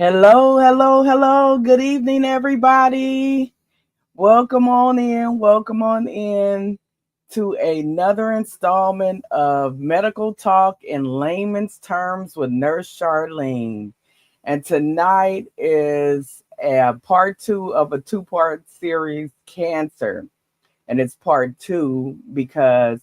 Hello, hello, hello. Good evening, everybody. Welcome on in. Welcome on in to another installment of Medical Talk in Layman's Terms with Nurse Charlene. And tonight is a part two of a two-part series, Cancer. And it's part two because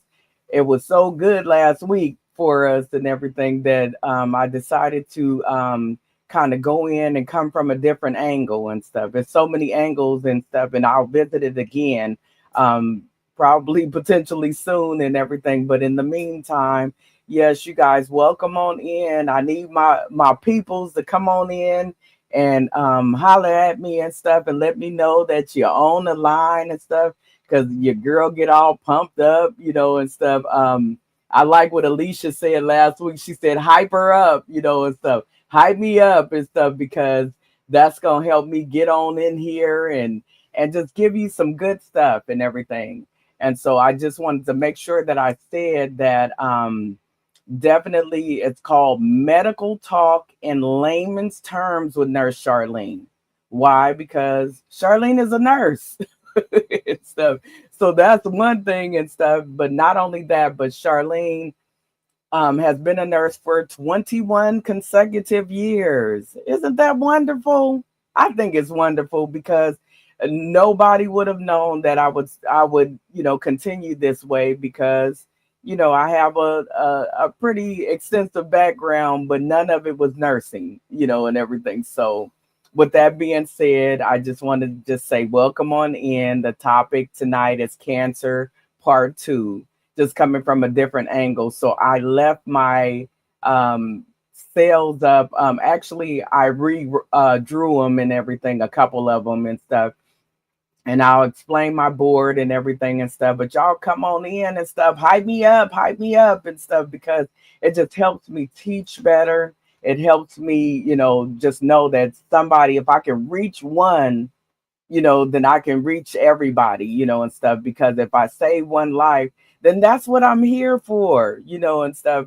it was so good last week for us and everything that I decided to kind of go in and come from a different angle and stuff. There's so many angles and stuff, and I'll visit it again, um, probably potentially soon and everything. But in the meantime, yes, you guys, welcome on in. I need my peoples to come on in and holler at me and stuff and let me know that you're on the line and stuff because your girl get all pumped up, and stuff. I like what Alicia said last week. She said, hype her up, and stuff. Hype me up and stuff because that's gonna help me get on in here and just give you some good stuff and everything. And so I just wanted to make sure that I said that definitely it's called Medical Talk in Layman's Terms with Nurse Charlene. Why? Because Charlene is a nurse. And stuff. So that's one thing and stuff. But not only that, but Charlene has been a nurse for 21 consecutive years. Isn't that wonderful? I think it's wonderful because nobody would have known that I would continue this way because I have a pretty extensive background, but none of it was nursing, and everything. So with that being said, I just wanted to just say welcome on in. The topic tonight is cancer part two, just coming from a different angle. So I left my sales up. Actually, I drew them and everything, a couple of them and stuff. And I'll explain my board and everything and stuff. But y'all come on in and stuff. Hype me up and stuff because it just helps me teach better. It helps me, just know that somebody, if I can reach one, then I can reach everybody, and stuff. Because if I save one life, then that's what I'm here for, and stuff.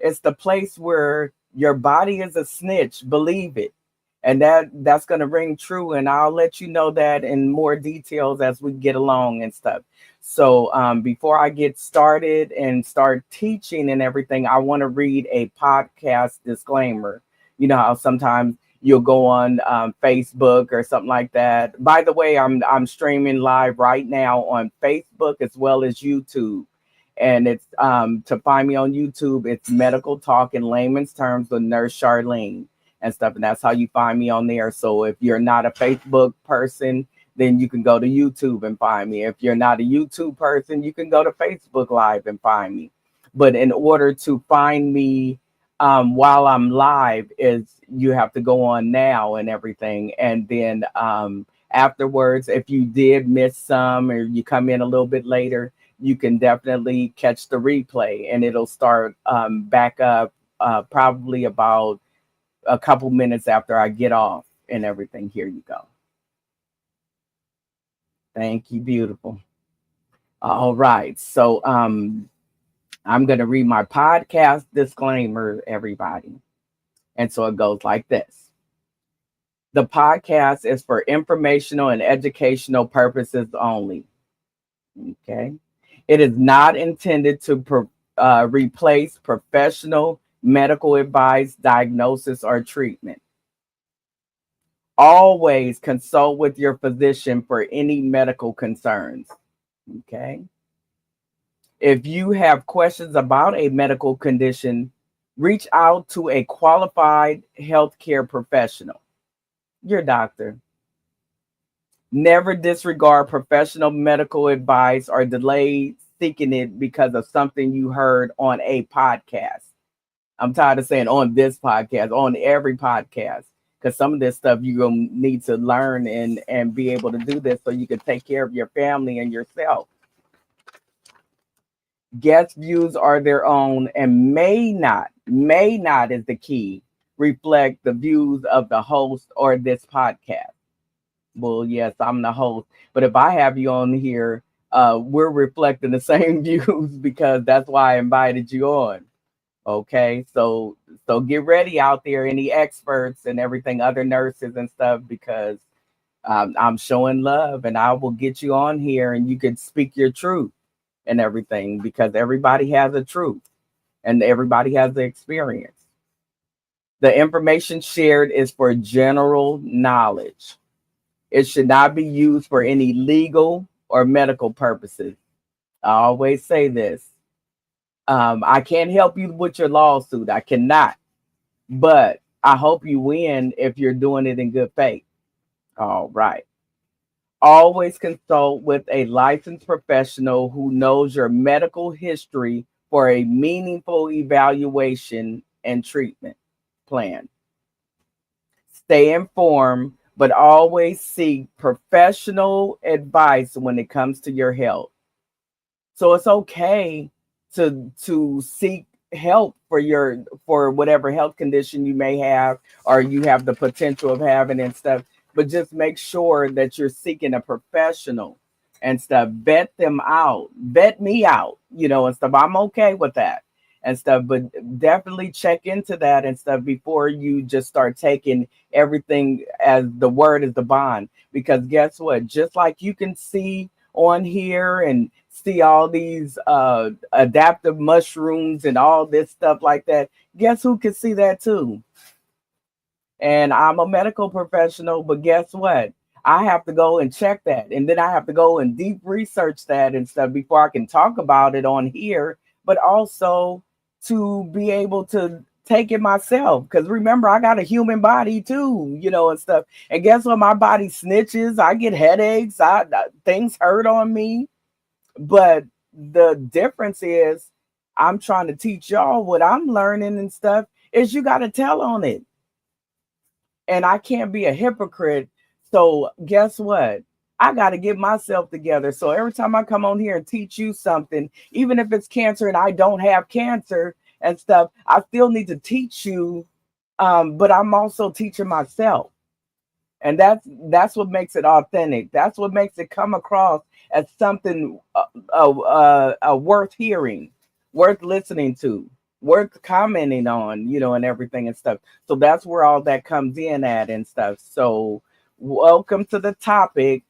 It's the place where your body is a snitch, believe it. And that's gonna ring true. And I'll let you know that in more details as we get along and stuff. So before I get started and start teaching and everything, I want to read a podcast disclaimer. You know how sometimes you'll go on Facebook or something like that. By the way, I'm streaming live right now on Facebook as well as YouTube. And it's to find me on YouTube, it's Medical Talk in Layman's Terms with Nurse Charlene and stuff. And that's how you find me on there. So if you're not a Facebook person, then you can go to YouTube and find me. If you're not a YouTube person, you can go to Facebook Live and find me. But in order to find me while I'm live, is you have to go on now and everything. And then afterwards, if you did miss some or you come in a little bit later, you can definitely catch the replay and it'll start back up probably about a couple minutes after I get off and everything. Here you go. Thank you, beautiful. All right. So I'm going to read my podcast disclaimer, everybody. And so it goes like this. The podcast is for informational and educational purposes only. Okay. It is not intended to replace professional medical advice, diagnosis, or treatment. Always consult with your physician for any medical concerns. Okay. If you have questions about a medical condition, reach out to a qualified healthcare professional, your doctor. Never disregard professional medical advice or delay seeking it because of something you heard on a podcast. I'm tired of saying on this podcast, on every podcast, because some of this stuff you're going to need to learn and be able to do this so you can take care of your family and yourself. Guest views are their own and may not is the key, reflect the views of the host or this podcast. Well, yes, I'm the host, but if I have you on here, we're reflecting the same views because that's why I invited you on. Okay, so get ready out there, any experts and everything, other nurses and stuff, because I'm showing love, and I will get you on here, and you can speak your truth and everything, because everybody has a truth and everybody has the experience. The information shared is for general knowledge. It should not be used for any legal or medical purposes. I always say this. I can't help you with your lawsuit. I cannot. But I hope you win if you're doing it in good faith. All right. Always consult with a licensed professional who knows your medical history for a meaningful evaluation and treatment plan. Stay informed, but always seek professional advice when it comes to your health. So it's okay to seek help for for whatever health condition you may have, or you have the potential of having and stuff. But just make sure that you're seeking a professional and stuff. Vet them out, vet me out, and stuff. I'm okay with that and stuff, but definitely check into that and stuff before you just start taking everything as the word is the bond. Because guess what? Just like you can see on here and see all these adaptive mushrooms and all this stuff like that, guess who can see that too? And I'm a medical professional, but guess what? I have to go and check that, and then I have to go and deep research that and stuff before I can talk about it on here, but also to be able to take it myself. Because remember, I got a human body too, and stuff. And guess what? My body snitches. I get headaches. Things hurt on me. But the difference is, I'm trying to teach y'all what I'm learning and stuff, is you got to tell on it. And I can't be a hypocrite. So guess what? I got to get myself together. So every time I come on here and teach you something, even if it's cancer and I don't have cancer and stuff, I still need to teach you. But I'm also teaching myself. And that's what makes it authentic. That's what makes it come across as something worth hearing, worth listening to, worth commenting on, and everything and stuff. So that's where all that comes in at and stuff. So welcome to the topic,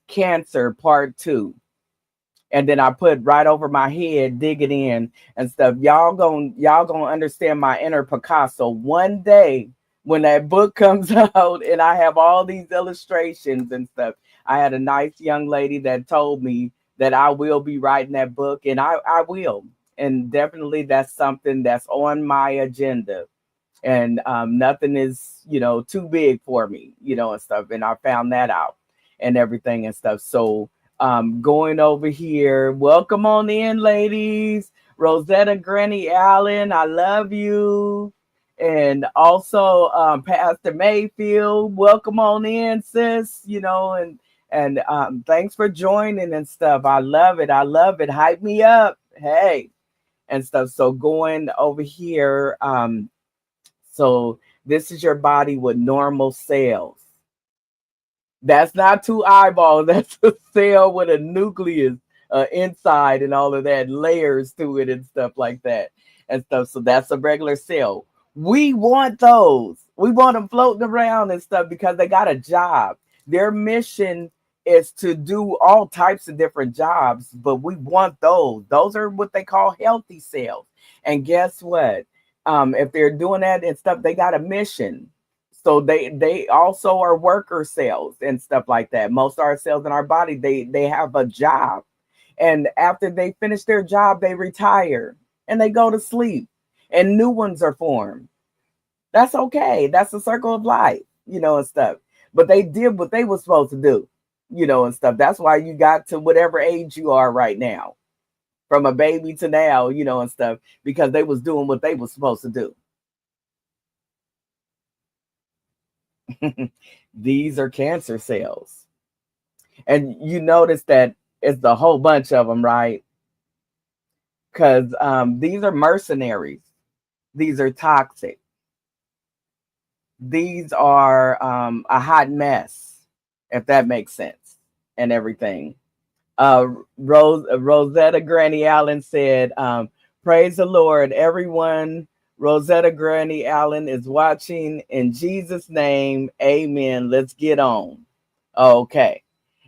cancer part 2. And then I put right over my head, dig it in and stuff. Y'all gonna understand my inner Picasso one day when that book comes out and I have all these illustrations and stuff. I had a nice young lady that told me that I will be writing that book, and I will. And definitely that's something that's on my agenda. And nothing is, too big for me, and stuff. And I found that out and everything and stuff. So going over here, welcome on in, ladies. Rosetta Granny Allen, I love you. And also Pastor Mayfield, welcome on in, sis. And thanks for joining and stuff. I love it. I love it. Hype me up. Hey, and stuff. So going over here, so this is your body with normal cells. That's not two eyeballs. That's a cell with a nucleus inside and all of that, layers to it and stuff like that and stuff. So that's a regular cell. We want those. We want them floating around and stuff because they got a job. Their mission is to do all types of different jobs, but we want those. Those are what they call healthy cells. And guess what? If they're doing that and stuff, they got a mission. So they also are worker cells and stuff like that. Most of our cells in our body, they have a job. And after they finish their job, they retire and they go to sleep and new ones are formed. That's okay. That's the circle of life, and stuff. But they did what they were supposed to do, and stuff. That's why you got to whatever age you are right now, from a baby to now, and stuff, because they was doing what they were supposed to do. These are cancer cells. And you notice that it's a whole bunch of them, right? Because these are mercenaries. These are toxic. These are a hot mess, if that makes sense, and everything. Rosetta Granny Allen said, praise the Lord, everyone Rosetta Granny Allen is watching. In Jesus' name, amen. Let's get on. Okay.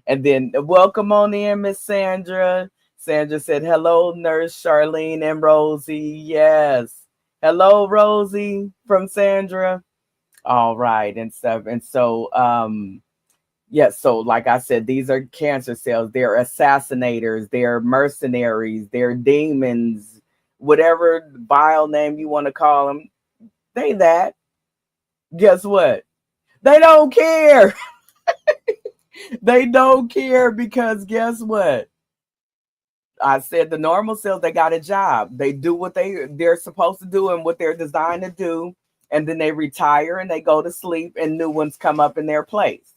And then welcome on in, Miss Sandra. Sandra said, hello, Nurse Charlene and Rosie. Yes. Hello, Rosie from Sandra. All right. And stuff. And so, yes, so like I said, these are cancer cells. They're assassinators, they're mercenaries, they're demons, whatever vile name you want to call them. They that. Guess what? They don't care. They don't care because guess what? I said the normal cells, they got a job. They do what they're supposed to do and what they're designed to do, and then they retire and they go to sleep, and new ones come up in their place.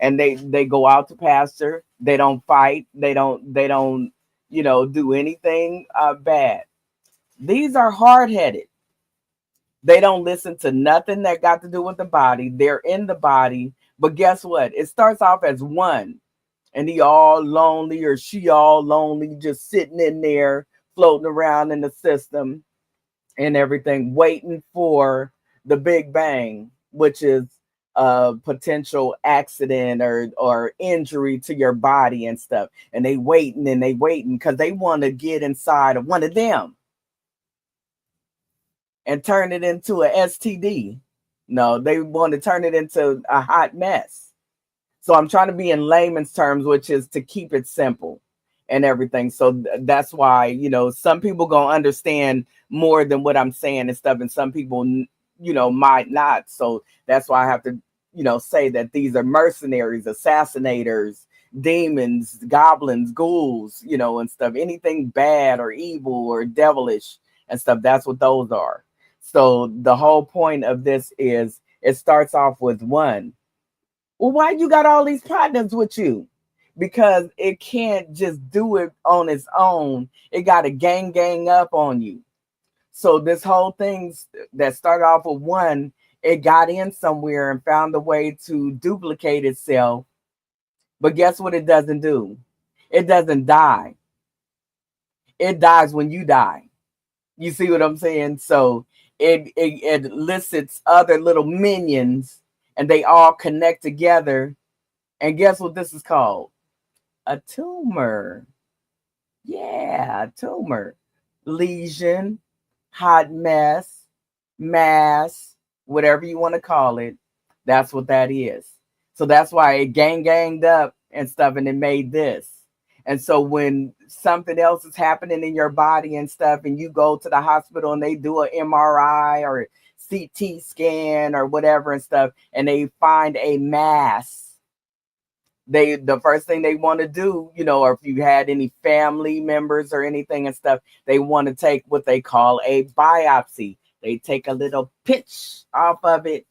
And they go out to pasture. They don't fight. They don't do anything bad. These are hard-headed. They don't listen to nothing that got to do with the body. They're in the body, but guess what? It starts off as one, and he all lonely or she all lonely, just sitting in there, floating around in the system and everything, waiting for the Big Bang, which is a potential accident or injury to your body and stuff. And they waiting because they want to get inside of one of them and turn it into a STD. No, they want to turn it into a hot mess. So I'm trying to be in layman's terms, which is to keep it simple and everything. So that's why, some people gonna understand more than what I'm saying and stuff, and some people, might not. So that's why I have to, say that these are mercenaries, assassinators, demons, goblins, ghouls, and stuff. Anything bad or evil or devilish and stuff. That's what those are. So the whole point of this is it starts off with one. Well, why you got all these partners with you? Because it can't just do it on its own. It got to gang up on you. So this whole thing that started off with one, it got in somewhere and found a way to duplicate itself. But guess what it doesn't do? It doesn't die. It dies when you die. You see what I'm saying? So it elicits other little minions, and they all connect together. And guess what this is called? A tumor. Yeah, a tumor. Lesion, hot mess, mass, whatever you want to call it. That's what that is. So that's why it ganged up and stuff, and it made this. And so when something else is happening in your body and stuff, and you go to the hospital and they do an MRI or CT scan or whatever and stuff, and they find a mass, the first thing they want to do, or if you had any family members or anything and stuff, they want to take what they call a biopsy. They take a little pitch off of it,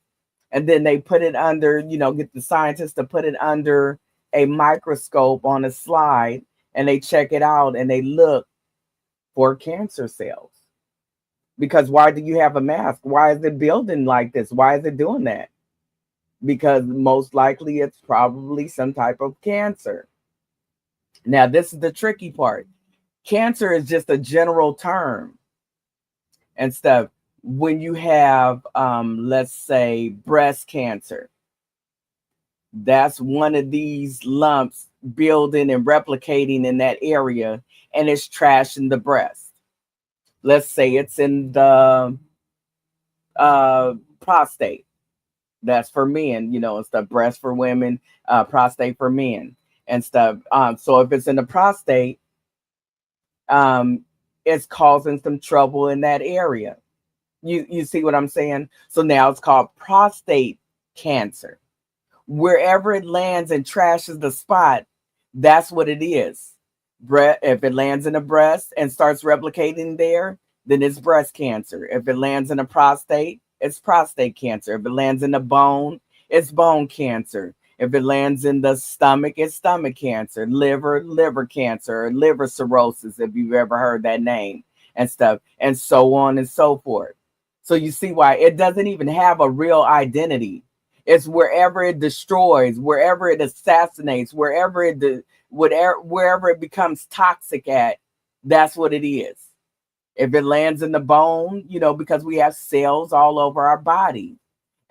and then they put it under, get the scientists to put it under a microscope on a slide, and they check it out and they look for cancer cells. Because why do you have a mask? Why is it building like this? Why is it doing that? Because most likely it's probably some type of cancer. Now, this is the tricky part. Cancer is just a general term and stuff. When you have, let's say, breast cancer, that's one of these lumps building and replicating in that area, and it's trashing the breast. Let's say it's in the prostate. That's for men, and stuff. Breast for women, prostate for men and stuff. So if it's in the prostate, it's causing some trouble in that area. You see what I'm saying? So now it's called prostate cancer. Wherever it lands and trashes the spot, that's what it is. If it lands in the breast and starts replicating there, then it's breast cancer. If it lands in a prostate, it's prostate cancer. If it lands in the bone, it's bone cancer. If it lands in the stomach, it's stomach cancer. Liver cancer, or liver cirrhosis, if you've ever heard that name and stuff, and so on and so forth. So you see why it doesn't even have a real identity. It's wherever it destroys, wherever it assassinates, wherever it becomes toxic at, that's what it is. If it lands in the bone, because we have cells all over our body,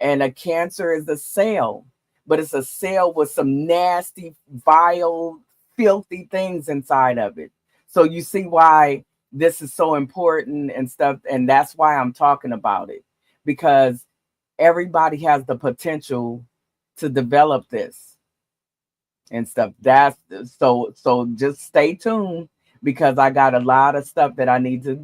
and a cancer is a cell, but it's a cell with some nasty, vile, filthy things inside of it. So you see why this is so important and stuff, and that's why I'm talking about it, because everybody has the potential to develop this and stuff. That's so just stay tuned, because I got a lot of stuff that I need to,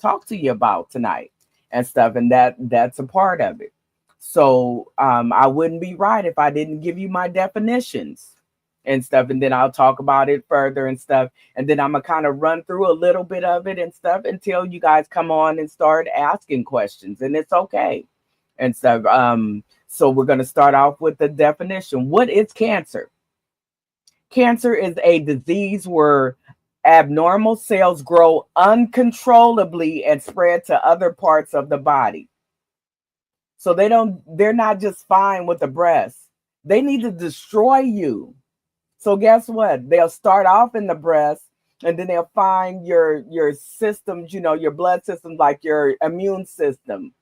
talk to you about tonight and stuff, and that's a part of it. So I wouldn't be right if I didn't give you my definitions and stuff, and then I'll talk about it further and stuff, and then I'm gonna kind of run through a little bit of it and stuff until you guys come on and start asking questions, and it's okay and stuff. So we're gonna start off with the definition. What is cancer? Cancer is a disease where abnormal cells grow uncontrollably and spread to other parts of the body. So they're not just fine with the breast. They need to destroy you. So guess what? They'll start off in the breast, and then they'll find your systems, your blood systems, like your immune system,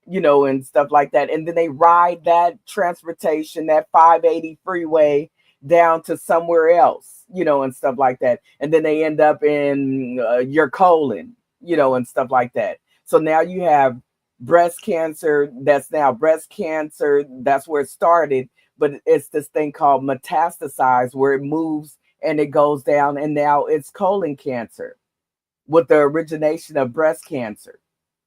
and stuff like that. And then they ride that transportation, that 580 freeway down to somewhere else, and stuff like that. And then they end up in your colon, and stuff like that. So now you have breast cancer. That's now breast cancer. That's where it started. But it's this thing called metastasized, where it moves and it goes down. And now it's colon cancer with the origination of breast cancer.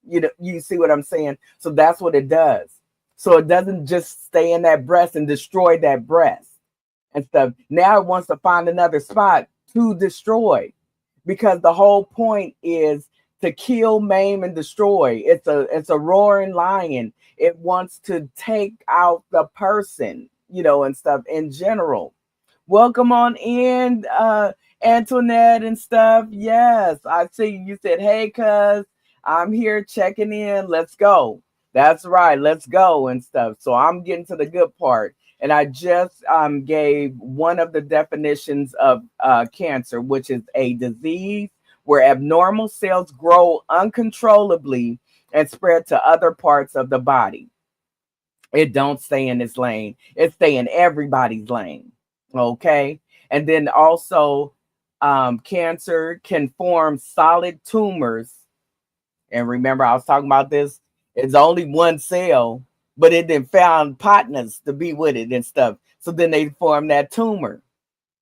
You see what I'm saying? So that's what it does. So it doesn't just stay in that breast and destroy that breast and stuff. Now it wants to find another spot to destroy, because the whole point is to kill, maim, and destroy. It's a roaring lion. It wants to take out the person, and stuff in general. Welcome on in, Antoinette and stuff. Yes, I see you said, hey, cuz I'm here checking in. Let's go. That's right. Let's go and stuff. So I'm getting to the good part. And I just gave one of the definitions of cancer, which is a disease where abnormal cells grow uncontrollably and spread to other parts of the body. It don't stay in its lane. It stay in everybody's lane. Okay. And then also cancer can form solid tumors. And remember, I was talking about this. It's only one cell, but it then found partners to be with it and stuff. So then they form that tumor.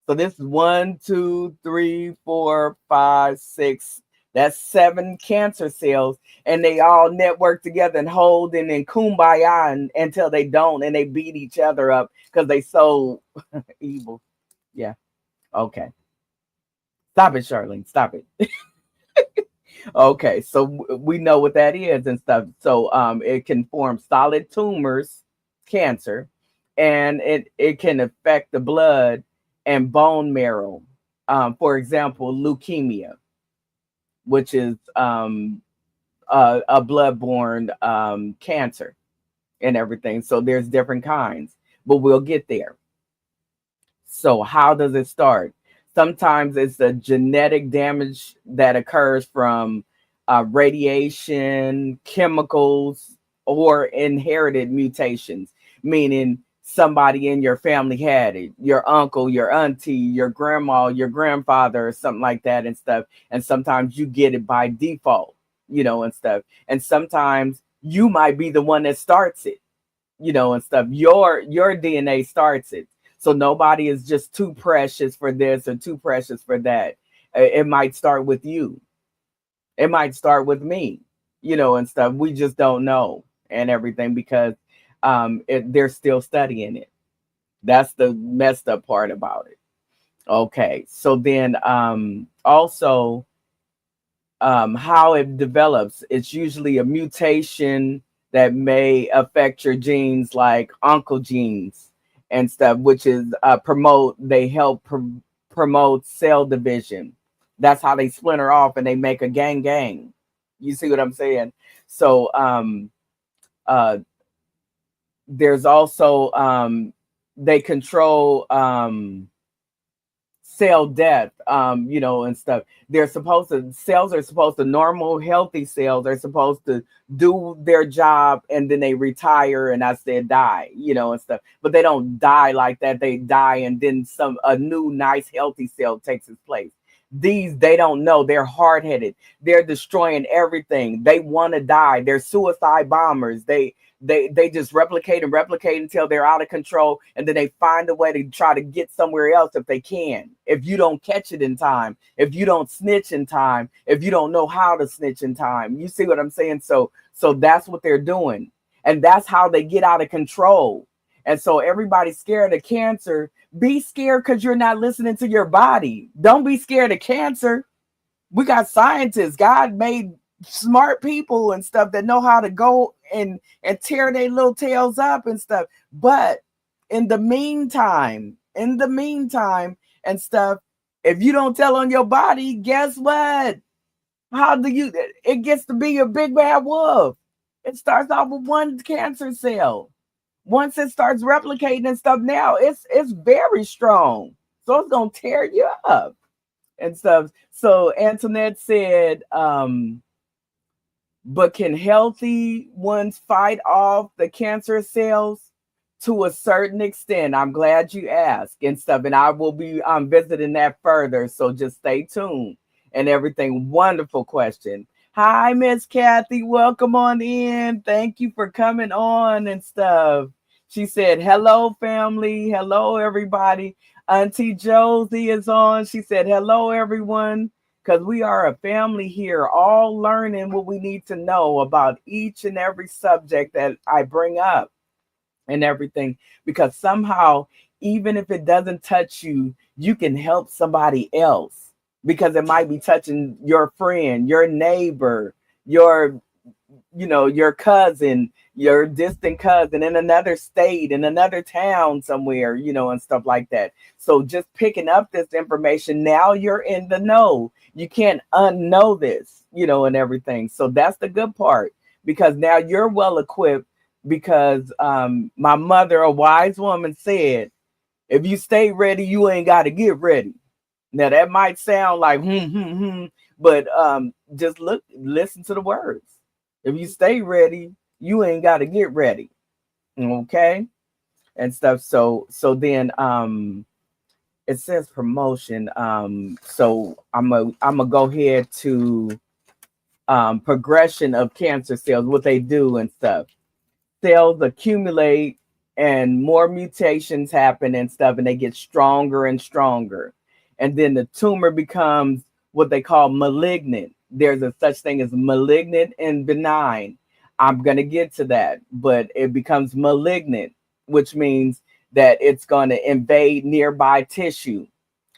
So this is 1, 2, 3, 4, 5, 6. That's 7 cancer cells, and they all network together and hold and then kumbaya until they don't, and they beat each other up because they so evil. Yeah. Okay. Stop it, Charlene. Stop it. Okay, so we know what that is and stuff. So it can form solid tumors, cancer, and it can affect the blood and bone marrow. For example, leukemia, which is a bloodborne cancer and everything. So there's different kinds, but we'll get there. So how does it start? Sometimes it's a genetic damage that occurs from radiation, chemicals, or inherited mutations, meaning somebody in your family had it, your uncle, your auntie, your grandma, your grandfather, or something like that and stuff. And sometimes you get it by default, and stuff. And sometimes you might be the one that starts it, and stuff. Your DNA starts it. So nobody is just too precious for this or too precious for that. It might start with you. It might start with me, and stuff. We just don't know and everything, because they're still studying it. That's the messed up part about it. Okay. So then also how it develops, it's usually a mutation that may affect your genes, like oncogenes and stuff, which is they help promote cell division. That's how they splinter off and they make a gang. You see what I'm saying? So there's also they control cell death. and stuff. Cells are supposed to, normal, healthy cells are supposed to do their job and then they retire. And I said die, and stuff. But they don't die like that. They die and then a new, nice, healthy cell takes its place. They don't know. They're hard-headed. They're destroying everything. They want to die. They're suicide bombers. They just replicate and replicate until they're out of control, and then they find a way to try to get somewhere else if they can. If you don't catch it in time, if you don't snitch in time, if you don't know how to snitch in time, you see what I'm saying? So that's what they're doing, and that's how they get out of control. And so everybody's scared of cancer. Be scared because you're not listening to your body. Don't be scared of cancer. We got scientists. God made smart people and stuff that know how to go and tear their little tails up and stuff. But in the meantime and stuff, if you don't tell on your body, guess what? It gets to be a big bad wolf. It starts off with one cancer cell. Once it starts replicating and stuff, now it's very strong. So it's gonna tear you up and stuff. So Antoinette said, but can healthy ones fight off the cancer cells? To a certain extent. I'm glad you asked and stuff. And I will be visiting that further. So just stay tuned and everything. Wonderful question. Hi, Miss Kathy. Welcome on in. Thank you for coming on and stuff. She said, hello, family. Hello, everybody. Auntie Josie is on. She said, hello, everyone. Because we are a family here, all learning what we need to know about each and every subject that I bring up and everything. Because somehow, even if it doesn't touch you, you can help somebody else. Because it might be touching your friend, your neighbor, your cousin, your distant cousin in another state, in another town somewhere, and stuff like that. So just picking up this information, now you're in the know. You can't unknow this, and everything. So that's the good part, because now you're well equipped, because my mother, a wise woman, said, if you stay ready, you ain't got to get ready. Now that might sound like but just listen to the words. If you stay ready, you ain't got to get ready. Okay? And stuff. So then it says promotion. So I'm gonna go ahead to progression of cancer cells, what they do and stuff. Cells accumulate and more mutations happen and stuff, and they get stronger and stronger. And then the tumor becomes what they call malignant. There's a such thing as malignant and benign. I'm going to get to that, but it becomes malignant, which means that it's going to invade nearby tissue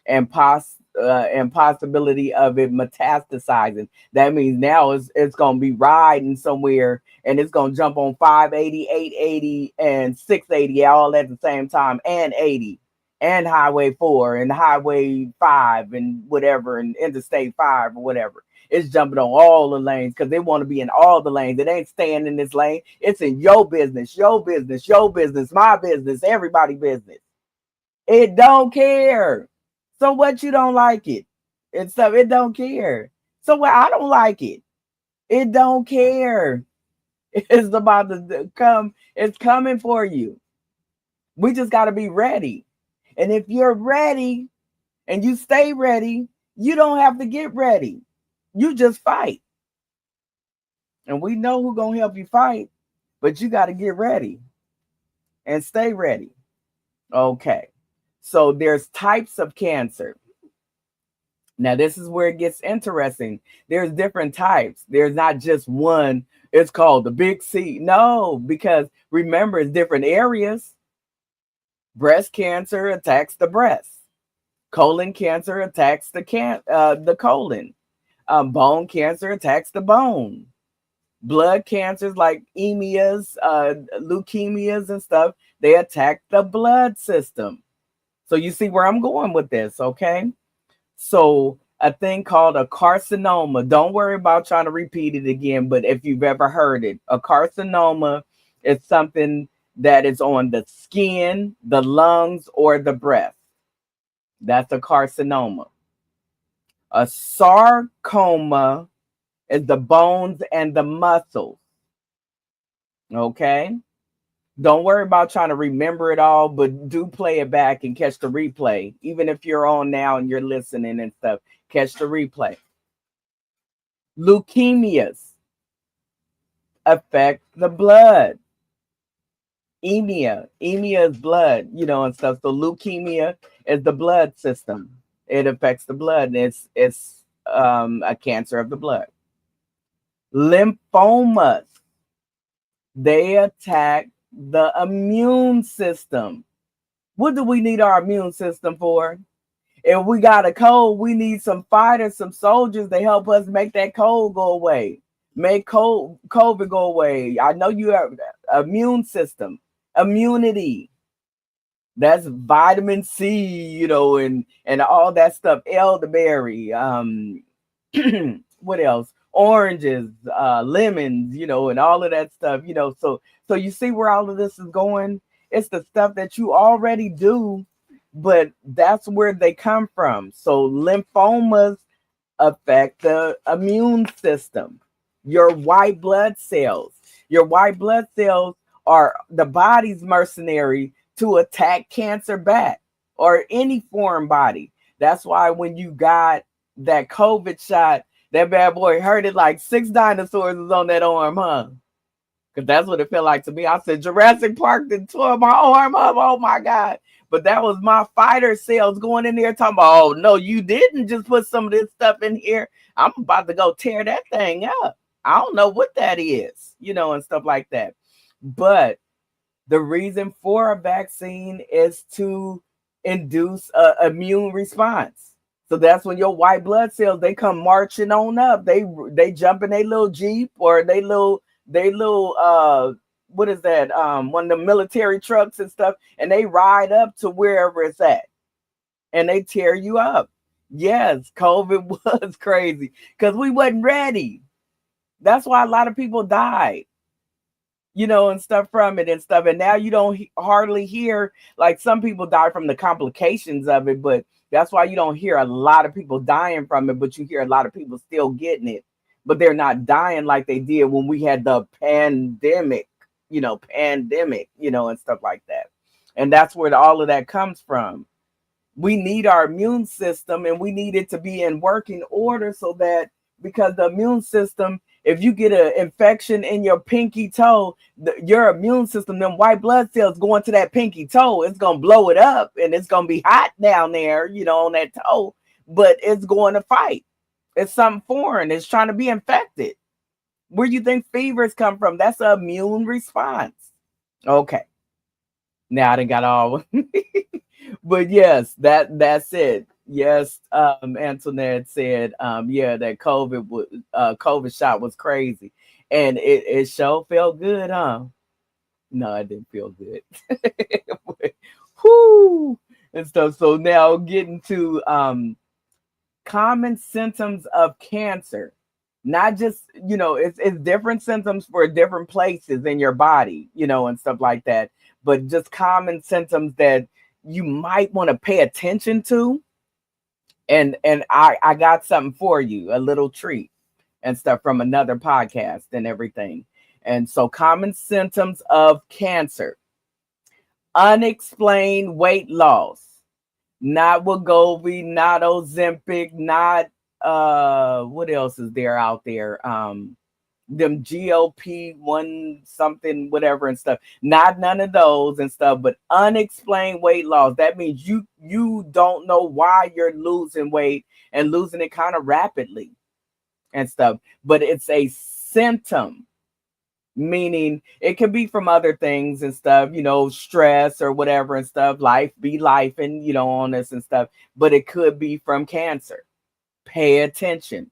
and possibility of it metastasizing. That means now it's going to be riding somewhere, and it's going to jump on 580, 880, and 680 all at the same time, and 80. And Highway 4 and Highway 5 and whatever, and Interstate 5 or whatever. It's jumping on all the lanes because they want to be in all the lanes. It ain't staying in this lane. It's in your business, my business, everybody's business. It don't care. So what, you don't like it? And stuff, it don't care. So what, I don't like it. It don't care. It's about to come. It's coming for you. We just got to be ready. And if you're ready and you stay ready, you don't have to get ready. You just fight. And we know who's going to help you fight, but you got to get ready and stay ready. Okay. So there's types of cancer. Now, this is where it gets interesting. There's different types. There's not just one. It's called the big C. No, because remember, it's different areas. Breast cancer attacks the breast. Colon cancer attacks the colon. Bone cancer attacks the bone. Blood cancers like leukemias and stuff, they attack the blood system. So you see where I'm going with this, okay? So a thing called a carcinoma, don't worry about trying to repeat it again, but if you've ever heard it, a carcinoma is something that is on the skin, the lungs, or the breast. That's a carcinoma. A sarcoma is the bones and the muscles. Okay. Don't worry about trying to remember it all, but do play it back and catch the replay. Even if you're on now and you're listening and stuff, catch the replay. Leukemias affect the blood. Emia is blood, and stuff. So leukemia is the blood system. It affects the blood, and it's a cancer of the blood. Lymphomas, they attack the immune system. What do we need our immune system for? If we got a cold, we need some fighters, some soldiers to help us make that cold go away. Make COVID go away. I know you have immune system, immunity. That's vitamin C, and all that stuff. Elderberry, what else? Oranges, lemons, and all of that stuff. So you see where all of this is going. It's the stuff that you already do, but that's where they come from. So lymphomas affect the immune system. Your white blood cells. Your white blood cells are the body's mercenary to attack cancer back or any foreign body. That's why when you got that COVID shot, that bad boy hurt it like 6 dinosaurs was on that arm, huh? Because that's what it felt like to me. I said, Jurassic Park done tore my arm up. Oh my God. But that was my fighter cells going in there talking about, oh no, you didn't just put some of this stuff in here. I'm about to go tear that thing up. I don't know what that is, and stuff like that. But the reason for a vaccine is to induce an immune response. So that's when your white blood cells, they come marching on up. They jump in their little Jeep or they little what is that? One of the military trucks and stuff, and they ride up to wherever it's at and they tear you up. Yes, COVID was crazy because we wasn't ready. That's why a lot of people died, and stuff from it and stuff. And now you don't hardly hear, like, some people die from the complications of it, but that's why you don't hear a lot of people dying from it, but you hear a lot of people still getting it, but they're not dying like they did when we had the pandemic, and stuff like that. And that's where all of that comes from. We need our immune system and we need it to be in working order so that, because the immune system, if you get an infection in your pinky toe, your immune system, them white blood cells going to that pinky toe, it's going to blow it up and it's going to be hot down there, on that toe, but it's going to fight. It's something foreign. It's trying to be infected. Where do you think fevers come from? That's an immune response. Okay. Now I done got all, but yes, that's it. Yes, Antoinette said, that COVID shot was crazy, and it sure felt good, huh? No, it didn't feel good. Whoo and stuff. So now getting to common symptoms of cancer. Not just, it's different symptoms for different places in your body, and stuff like that. But just common symptoms that you might want to pay attention to. And I got something for you, a little treat and stuff from another podcast and everything. And so common symptoms of cancer: unexplained weight loss, not Wegovy, not Ozempic, not what else is there out there? Them GOP one something whatever and stuff. Not none of those and stuff, but unexplained weight loss. That means you don't know why you're losing weight and losing it kind of rapidly and stuff. But it's a symptom, meaning it could be from other things and stuff, stress or whatever and stuff, life and on this and stuff, but it could be from cancer. Pay attention.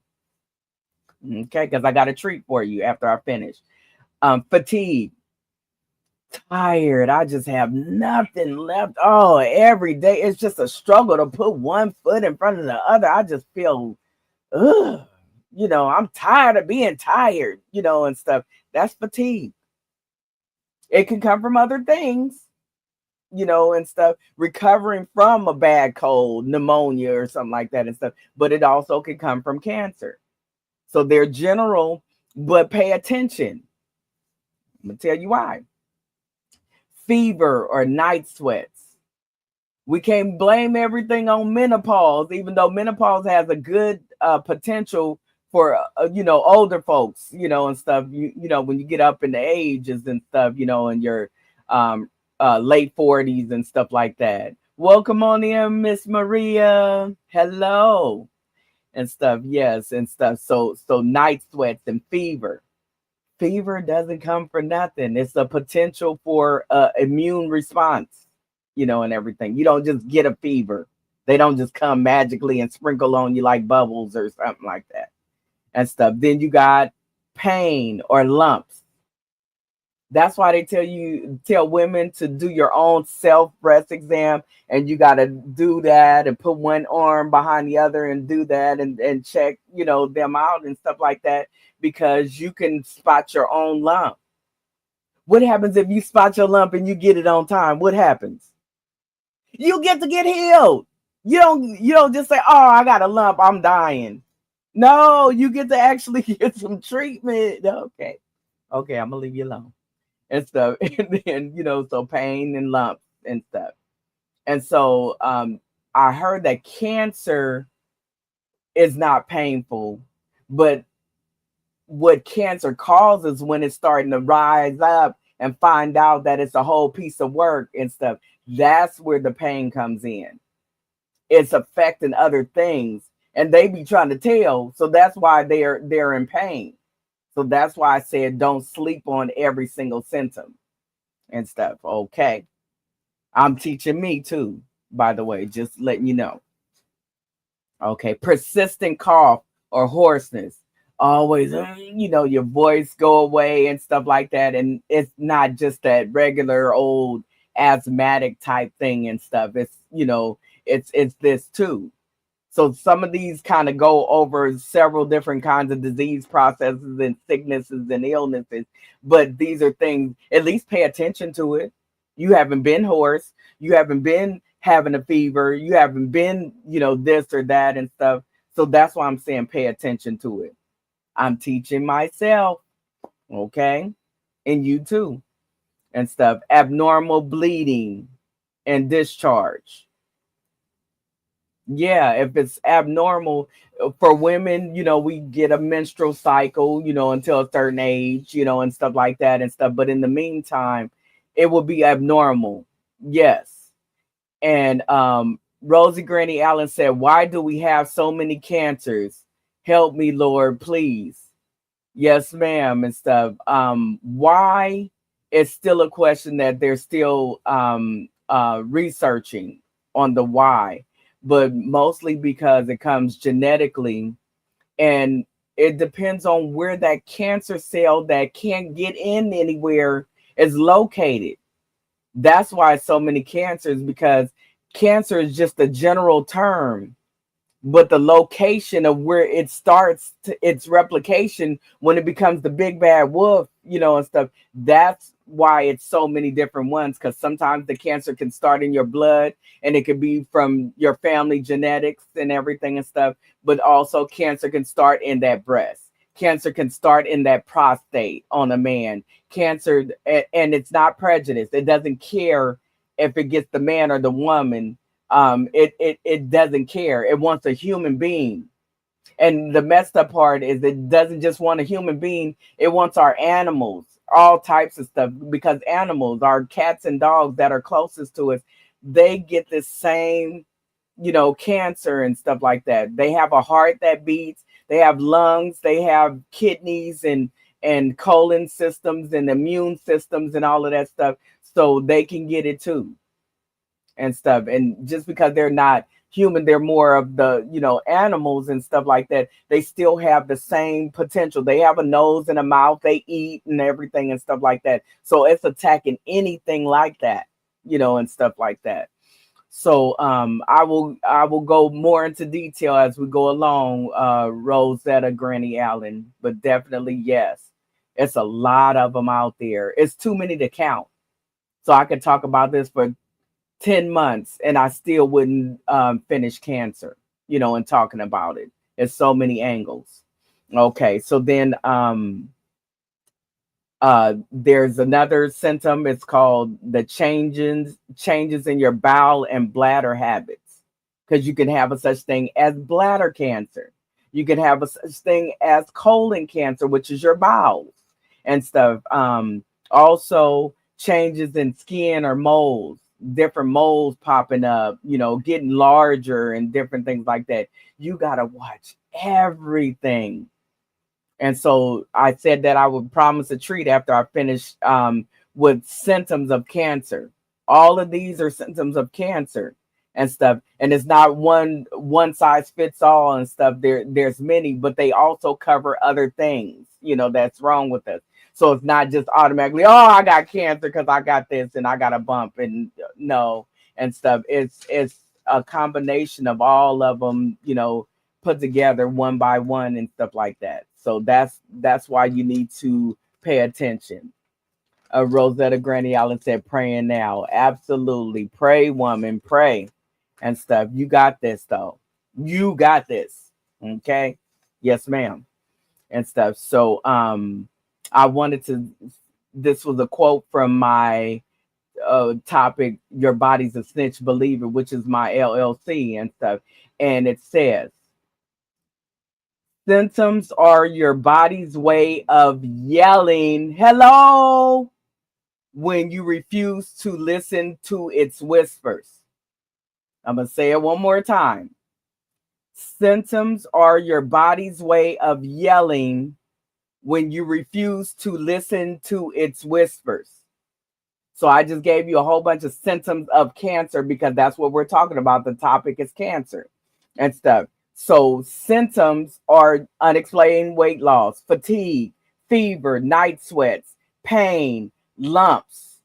Okay, because I got a treat for you after I finish. Fatigue, tired. I just have nothing left. Oh, every day it's just a struggle to put one foot in front of the other. I just feel, I'm tired of being tired, and stuff. That's fatigue. It can come from other things, and stuff, recovering from a bad cold, pneumonia, or something like that and stuff. But it also can come from cancer. So they're general, but pay attention. I'm going to tell you why. Fever or night sweats. We can't blame everything on menopause, even though menopause has a good potential for older folks, and stuff. When you get up in the ages and stuff, in your um, late 40s and stuff like that. Welcome on in, Miss Maria. Hello and stuff. Yes, and stuff. So night sweats and fever. Fever doesn't come for nothing. It's a potential for immune response, and everything. You don't just get a fever. They don't just come magically and sprinkle on you like bubbles or something like that and stuff. Then you got pain or lumps. That's why they tell women to do your own self breast exam, and you got to do that and put one arm behind the other and do that and check, them out and stuff like that, because you can spot your own lump. What happens if you spot your lump and you get it on time? What happens? You get to get healed. You don't just say, "Oh, I got a lump, I'm dying." No, you get to actually get some treatment. Okay, I'm gonna leave you alone and stuff. And then, so pain and lumps and stuff. And so I heard that cancer is not painful, but what cancer causes when it's starting to rise up and find out that it's a whole piece of work and stuff, that's where the pain comes in. It's affecting other things, and they be trying to tell. So that's why they're in pain. So that's why I said don't sleep on every single symptom and stuff. Okay. I'm teaching me too, by the way, just letting you know. Okay. Persistent cough or hoarseness. Always, your voice go away and stuff like that. And it's not just that regular old asthmatic type thing and stuff. It's, it's this too. So some of these kind of go over several different kinds of disease processes and sicknesses and illnesses. But these are things, at least pay attention to it. You haven't been hoarse. You haven't been having a fever. You haven't been, this or that and stuff. So that's why I'm saying pay attention to it. I'm teaching myself. Okay. And you too. And stuff. Abnormal bleeding and discharge. Yeah, if it's abnormal for women, we get a menstrual cycle, until a certain age, and stuff like that and stuff. But in the meantime, it will be abnormal. Yes. And Rosie Granny Allen said, "Why do we have so many cancers? Help me, Lord, please." Yes, ma'am, and stuff. Why? It's still a question that they're still researching on the why. But mostly because it comes genetically, and it depends on where that cancer cell that can't get in anywhere is located. That's why so many cancers, because cancer is just a general term, but the location of where it starts its replication, when it becomes the big bad wolf, and stuff, that's why it's so many different ones. Because sometimes the cancer can start in your blood, and it could be from your family genetics and everything and stuff. But also cancer can start in that breast. Cancer can start in that prostate on a man. Cancer, and it's not prejudice. It doesn't care if it gets the man or the woman. It doesn't care. It wants a human being. And the messed up part is it doesn't just want a human being. It wants our animals, all types of stuff, because animals, our cats and dogs that are closest to us, they get the same, cancer and stuff like that. They have a heart that beats. They have lungs. They have kidneys and colon systems and immune systems and all of that stuff. So they can get it too and stuff. And just because they're not human, they're more of the, animals and stuff like that. They still have the same potential. They have a nose and a mouth. They eat and everything and stuff like that. So it's attacking anything like that, and stuff like that. So I will go more into detail as we go along, Rosetta Granny Allen, but definitely yes, it's a lot of them out there. It's too many to count. So I could talk about this for 10 months and I still wouldn't finish cancer, and talking about it. There's so many angles. Okay, so then there's another symptom. It's called the changes in your bowel and bladder habits, because you can have a such thing as bladder cancer. You can have a such thing as colon cancer, which is your bowels and stuff. Also changes in skin or moles, different moles popping up, getting larger and different things like that. You got to watch everything. And so I said that I would promise a treat after I finished with symptoms of cancer. All of these are symptoms of cancer and stuff. And it's not one size fits all and stuff. There's many, but they also cover other things, that's wrong with us. So it's not just automatically, oh, I got cancer because I got this and I got a bump, and no, and stuff. It's a combination of all of them, put together one by one and stuff like that. So that's why you need to pay attention. Rosetta Granny Allen said, praying now. Absolutely. Pray, woman, pray and stuff. You got this, though. You got this. Okay. Yes, ma'am. And stuff. So I wanted to, this was a quote from my topic, Your Body's a Snitch Believer, which is my LLC and stuff. And it says, symptoms are your body's way of yelling hello when you refuse to listen to its whispers. I'm going to say it one more time. Symptoms are your body's way of yelling when you refuse to listen to its whispers. So I just gave you a whole bunch of symptoms of cancer because that's what we're talking about. The topic is cancer and stuff. So symptoms are unexplained weight loss, fatigue, fever, night sweats, pain, lumps,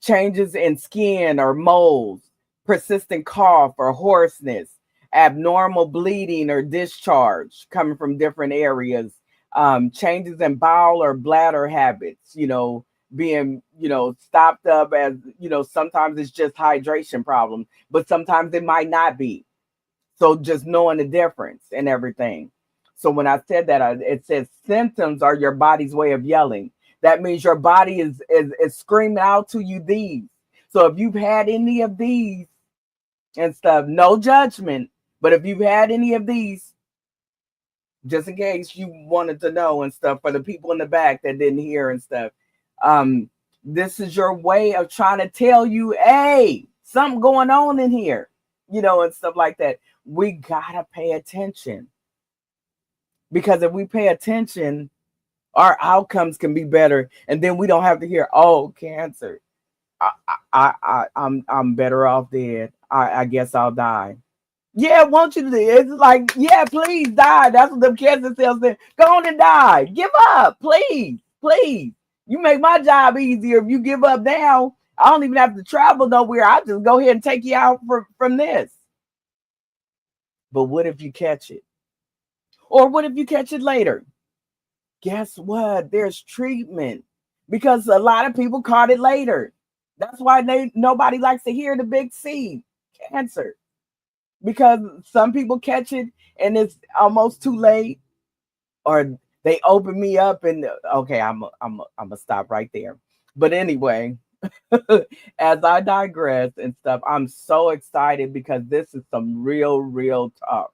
changes in skin or moles, persistent cough or hoarseness, abnormal bleeding or discharge coming from different areas, changes in bowel or bladder habits, being, stopped up as, sometimes it's just hydration problem, but sometimes it might not be. So just knowing the difference and everything. So when I said that, it says symptoms are your body's way of yelling. That means your body is screaming out to you these. So if you've had any of these and stuff, no judgment, but if you've had any of these, just in case you wanted to know and stuff, for the people in the back that didn't hear and stuff, this is your way of trying to tell you, hey, something going on in here, and stuff like that. We gotta pay attention, because if we pay attention, our outcomes can be better, and then we don't have to hear, oh, cancer. I'm better off dead. I guess I'll die. Yeah, won't you? It's like, yeah, please die. That's what the cancer cells say. Go on and die. Give up, please, please. You make my job easier if you give up now. I don't even have to travel nowhere. I'll just go ahead and take you out from this. But what if you catch it? Or what if you catch it later? Guess what? There's treatment, because a lot of people caught it later. That's why nobody likes to hear the big C, cancer, because some people catch it and it's almost too late, or they open me up and okay, I'm gonna stop right there. But anyway, as I digress and stuff, I'm so excited because this is some real talk.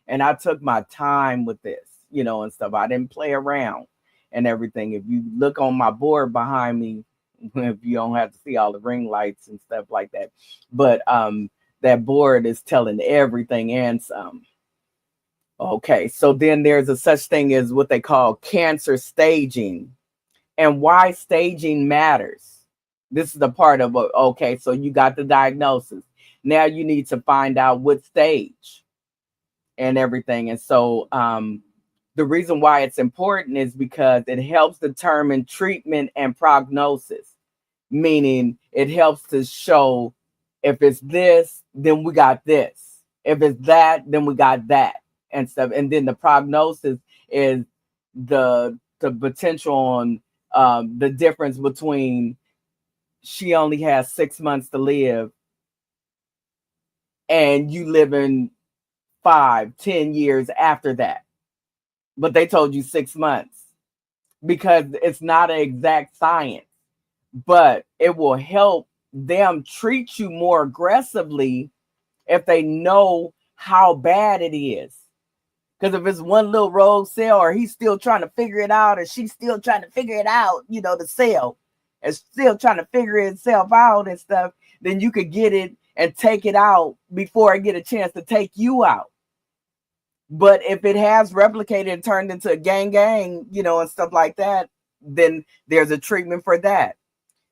And I took my time with this, and stuff. I didn't play around and everything. If you look on my board behind me, if you don't have to see all the ring lights and stuff like that, but that board is telling everything and some. Okay, so then there's a such thing as what they call cancer staging, and why staging matters. This is the part of, okay, so you got the diagnosis. Now you need to find out what stage and everything. And so the reason why it's important is because it helps determine treatment and prognosis, meaning it helps to show if it's this, then we got this. If it's that, then we got that and stuff. And then the prognosis is the potential on the difference between she only has 6 months to live, and you live in 5, 10 years after that. But they told you 6 months because it's not an exact science, but it will help them treat you more aggressively if they know how bad it is. Because if it's one little rogue cell, or he's still trying to figure it out, or she's still trying to figure it out, the cell is still trying to figure itself out and stuff, then you could get it and take it out before it get a chance to take you out. But if it has replicated and turned into a gang, and stuff like that, then there's a treatment for that.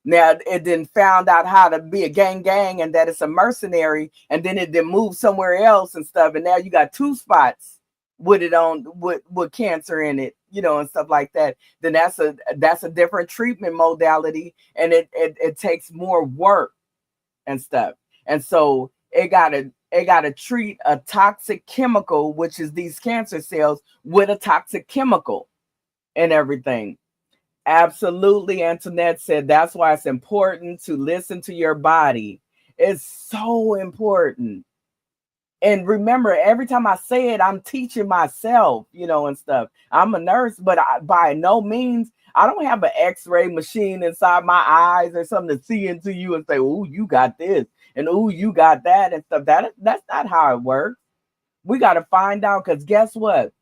Now it then found out how to be a gang, and that it's a mercenary, and then it then moved somewhere else and stuff, and now you got 2 spots with it on with cancer in it, and stuff like that. Then that's a different treatment modality, and it takes more work and stuff. And so it gotta treat a toxic chemical, which is these cancer cells, with a toxic chemical and everything. Absolutely, Antoinette said that's why it's important to listen to your body. It's so important. And remember, every time I say it, I'm teaching myself, and stuff. I'm a nurse, but by no means, I don't have an X-ray machine inside my eyes or something to see into you and say, "Oh, you got this," and "Oh, you got that," and stuff. That's not how it works. We got to find out, because guess what?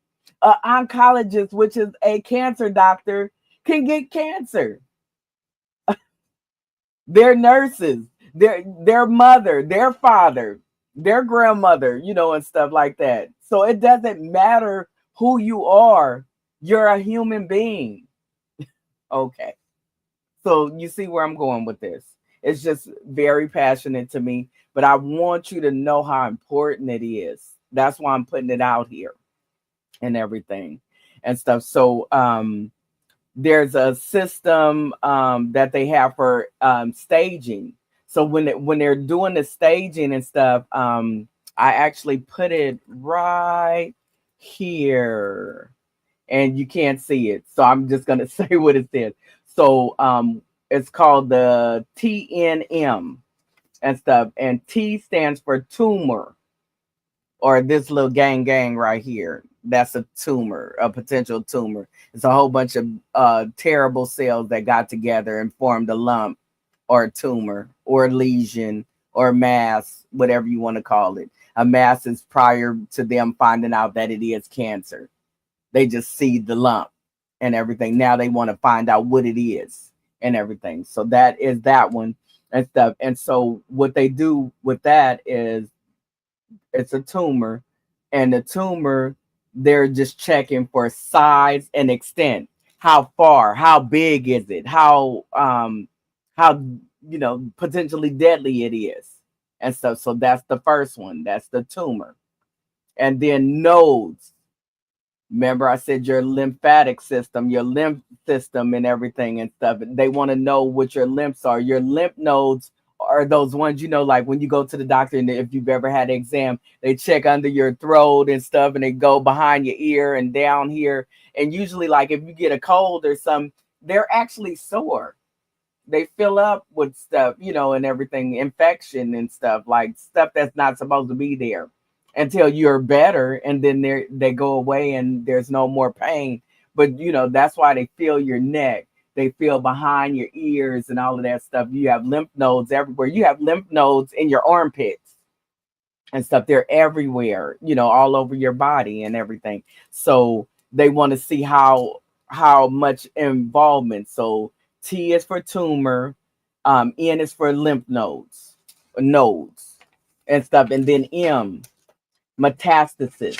An oncologist, which is a cancer doctor, can get cancer. Their nurses, their mother, their father, their grandmother, and stuff like that. So it doesn't matter who you are. You're a human being. Okay. So you see where I'm going with this. It's just very passionate to me, but I want you to know how important it is. That's why I'm putting it out here and everything and stuff. So there's a system that they have for staging. So when they're doing the staging and stuff, I actually put it right here, and you can't see it. So I'm just gonna say what it says. So it's called the TNM and stuff, and T stands for tumor, or this little gang right here. That's a tumor, a potential tumor. It's a whole bunch of terrible cells that got together and formed a lump, or a tumor, or a lesion, or mass, whatever you want to call it. A mass is prior to them finding out that it is cancer. They just see the lump and everything. Now they want to find out what it is and everything. So that is that one and stuff. And so what they do with that is, it's a tumor, and the tumor, they're just checking for size and extent. How far, how big is it? How potentially deadly it is and stuff. So that's the first one. That's the tumor. And then nodes. Remember, I said your lymphatic system, your lymph system and everything and stuff. They want to know what your lymphs are. Your lymph nodes are those ones, like when you go to the doctor, and if you've ever had an exam, they check under your throat and stuff, and they go behind your ear and down here. And usually, like if you get a cold or something, they're actually sore. They fill up with stuff, and everything, infection and stuff, like stuff that's not supposed to be there, until you're better, and then they go away and there's no more pain. But that's why they feel your neck, they feel behind your ears and all of that stuff. You have lymph nodes everywhere. You have lymph nodes in your armpits and stuff. They're everywhere, all over your body and everything. So they want to see how much involvement. So T is for tumor, N is for lymph nodes and stuff, and then M, metastasis.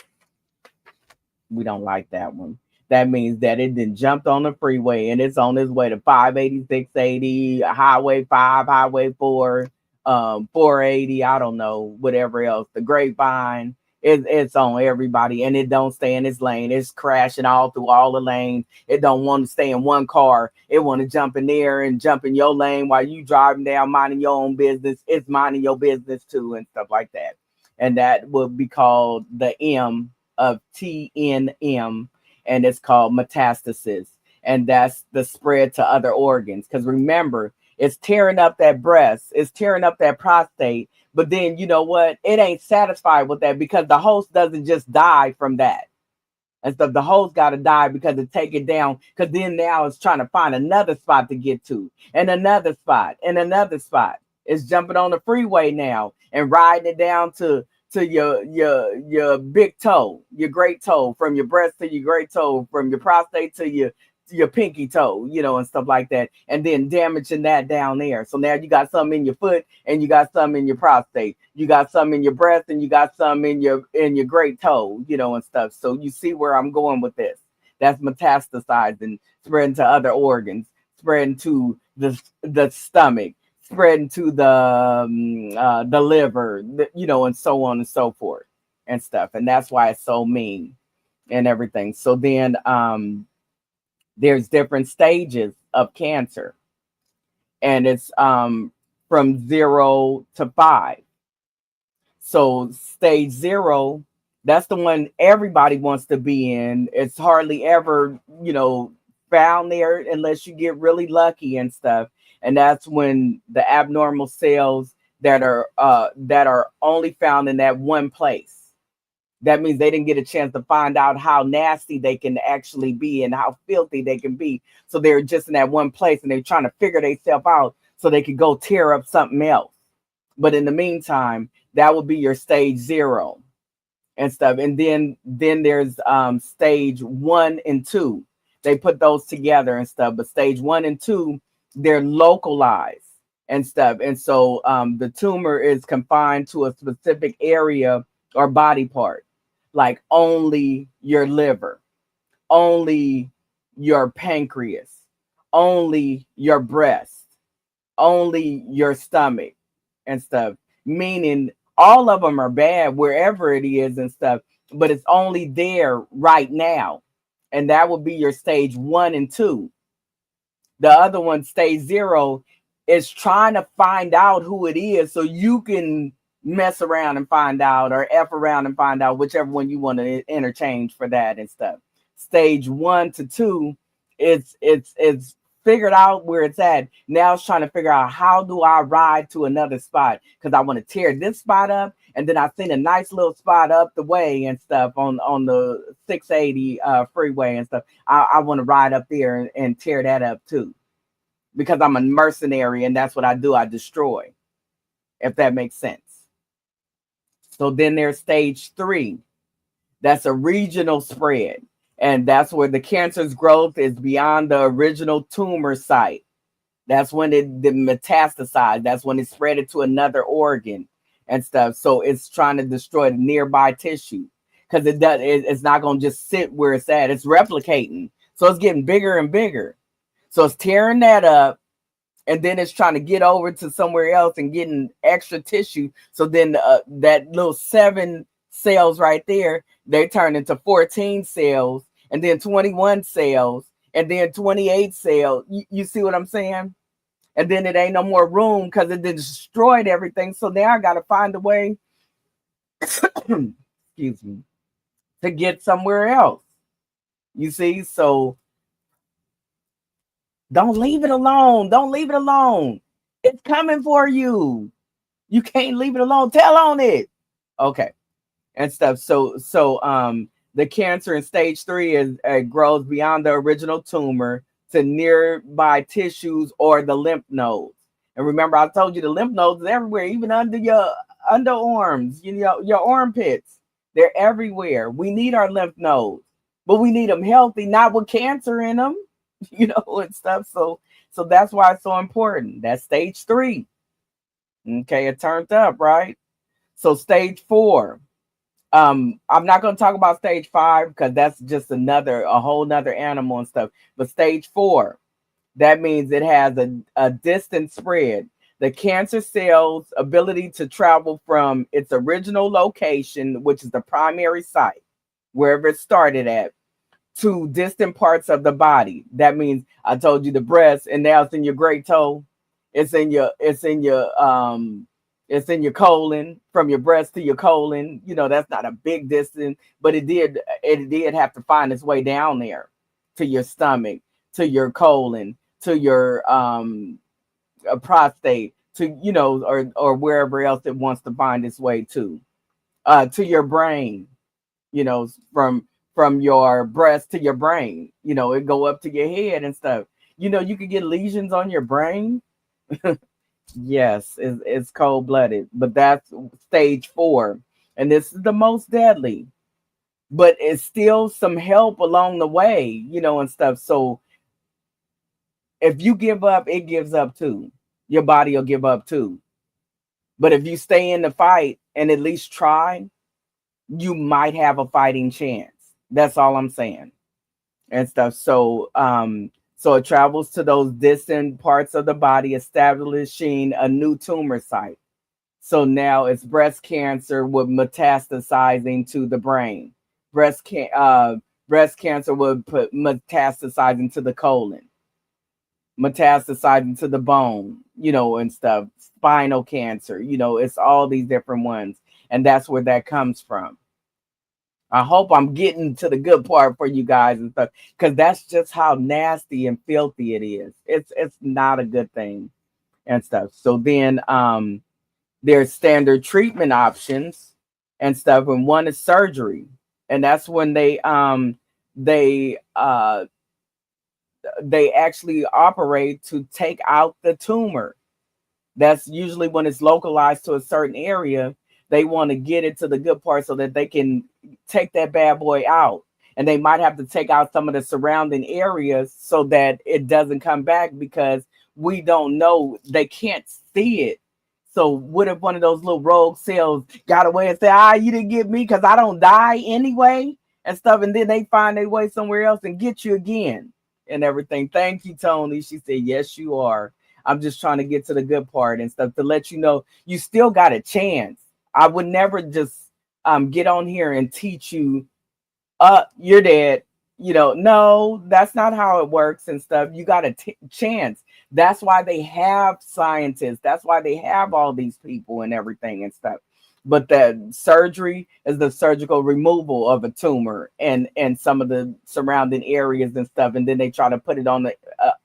We don't like that one. That means that it then jumped on the freeway and it's on its way to 580, 680, Highway 5, Highway 4, 480, I don't know, whatever else. The Grapevine, it's on everybody, and it don't stay in its lane. It's crashing all through all the lanes. It don't want to stay in one car. It want to jump in there and jump in your lane while you driving down minding your own business. It's minding your business too and stuff like that. And that would be called the M of TNM, and it's called metastasis. And that's the spread to other organs. Because remember, It's tearing up that breast. It's tearing up that prostate. But then you know what? It ain't satisfied with that because the host doesn't just die from that. And so the host got to die because it take it down. Because then now it's trying to find another spot to get to, and another spot, and another spot. It's jumping on the freeway now and riding it down to your big toe, your great toe, from your breast to your great toe, from your prostate to your pinky toe, and stuff like that, and then damaging that down there. So now you got something in your foot and you got something in your prostate, you got something in your breast and you got something in your great toe, and stuff. So you see where I'm going with this. That's metastasizing, spreading to other organs, spreading to the stomach, spreading to the liver, and so on and so forth and stuff. And that's why it's so mean and everything. So then there's different stages of cancer, and it's from 0 to 5. So stage 0, that's the one everybody wants to be in. It's hardly ever, found there unless you get really lucky and stuff. And that's when the abnormal cells that are only found in that one place. That means they didn't get a chance to find out how nasty they can actually be and how filthy they can be. So they're just in that one place and they're trying to figure themselves out so they could go tear up something else. But in the meantime, that would be your stage 0 and stuff. And then there's stage 1 and 2. They put those together and stuff. But stage 1 and 2, they're localized and stuff. And so the tumor is confined to a specific area or body part, like only your liver, only your pancreas, only your breast, only your stomach and stuff. Meaning all of them are bad wherever it is and stuff, but it's only there right now. And that would be your stage 1 and 2. The other one, stage 0, is trying to find out who it is so you can mess around and find out, or F around and find out, whichever one you want to interchange for that and stuff. Stage 1 to 2, it's figured out where it's at. Now it's trying to figure out, how do I ride to another spot? Because I want to tear this spot up, and then I've seen a nice little spot up the way and stuff on the 680 freeway and stuff. I want to ride up there and tear that up too, because I'm a mercenary and that's what I do. I destroy, if that makes sense. So then there's stage 3. That's a regional spread. And that's where the cancer's growth is beyond the original tumor site. That's when it metastasized. That's when it spread it to another organ and stuff. So it's trying to destroy the nearby tissue, because it's not going to just sit where it's at. It's replicating. So it's getting bigger and bigger. So it's tearing that up, and then it's trying to get over to somewhere else and getting extra tissue. So then that little 7 cells right there, they turn into 14 cells, and then 21 cells, and then 28 cells. You see what I'm saying? And then it ain't no more room because it destroyed everything. So now I got to find a way, excuse me, to get somewhere else. You see? So don't leave it alone. Don't leave it alone. It's coming for you. You can't leave it alone. Tell on it. Okay. And stuff. So the cancer in stage 3 is grows beyond the original tumor to nearby tissues or the lymph nodes. And remember, I told you the lymph nodes are everywhere, even under your underarms, your armpits. They're everywhere. We need our lymph nodes, but we need them healthy, not with cancer in them, and stuff. So that's why it's so important. That's stage 3. Okay, it turned up, right? So stage 4. I'm not going to talk about stage 5 because that's just a whole nother animal and stuff. But stage 4, that means it has a distant spread. The cancer cell's ability to travel from its original location, which is the primary site, wherever it started at, to distant parts of the body. That means I told you the breast, and now it's in your great toe. It's in your colon, from your breast to your colon. That's not a big distance, but it did have to find its way down there to your stomach, to your colon, to your a prostate to, or wherever else it wants to find its way to your brain, from your breast to your brain, it go up to your head and stuff. You could get lesions on your brain. Yes, it's cold blooded, but that's stage 4, and this is the most deadly. But it's still some help along the way, and stuff. So if you give up, it gives up too. Your body will give up too. But if you stay in the fight and at least try, you might have a fighting chance. That's all I'm saying and stuff. So it travels to those distant parts of the body, establishing a new tumor site. So now it's breast cancer with metastasizing to the brain. Breast cancer would put metastasizing to the colon, metastasizing to the bone, and stuff. Spinal cancer, it's all these different ones, and that's where that comes from. I hope I'm getting to the good part for you guys and stuff, because that's just how nasty and filthy it is. It's not a good thing and stuff. So then there's standard treatment options and stuff, and one is surgery, and that's when they actually operate to take out the tumor. That's usually when it's localized to a certain area. They want to get it to the good part so that they can take that bad boy out. And they might have to take out some of the surrounding areas so that it doesn't come back, because we don't know. They can't see it. So what if one of those little rogue cells got away and said, you didn't get me because I don't die anyway and stuff. And then they find their way somewhere else and get you again and everything. Thank you, Tony. She said, yes, you are. I'm just trying to get to the good part and stuff to let you know you still got a chance. I would never just get on here and teach you, you're dead. No, that's not how it works and stuff. You got a chance. That's why they have scientists. That's why they have all these people and everything and stuff. But the surgery is the surgical removal of a tumor and some of the surrounding areas and stuff. And then they try to put it on the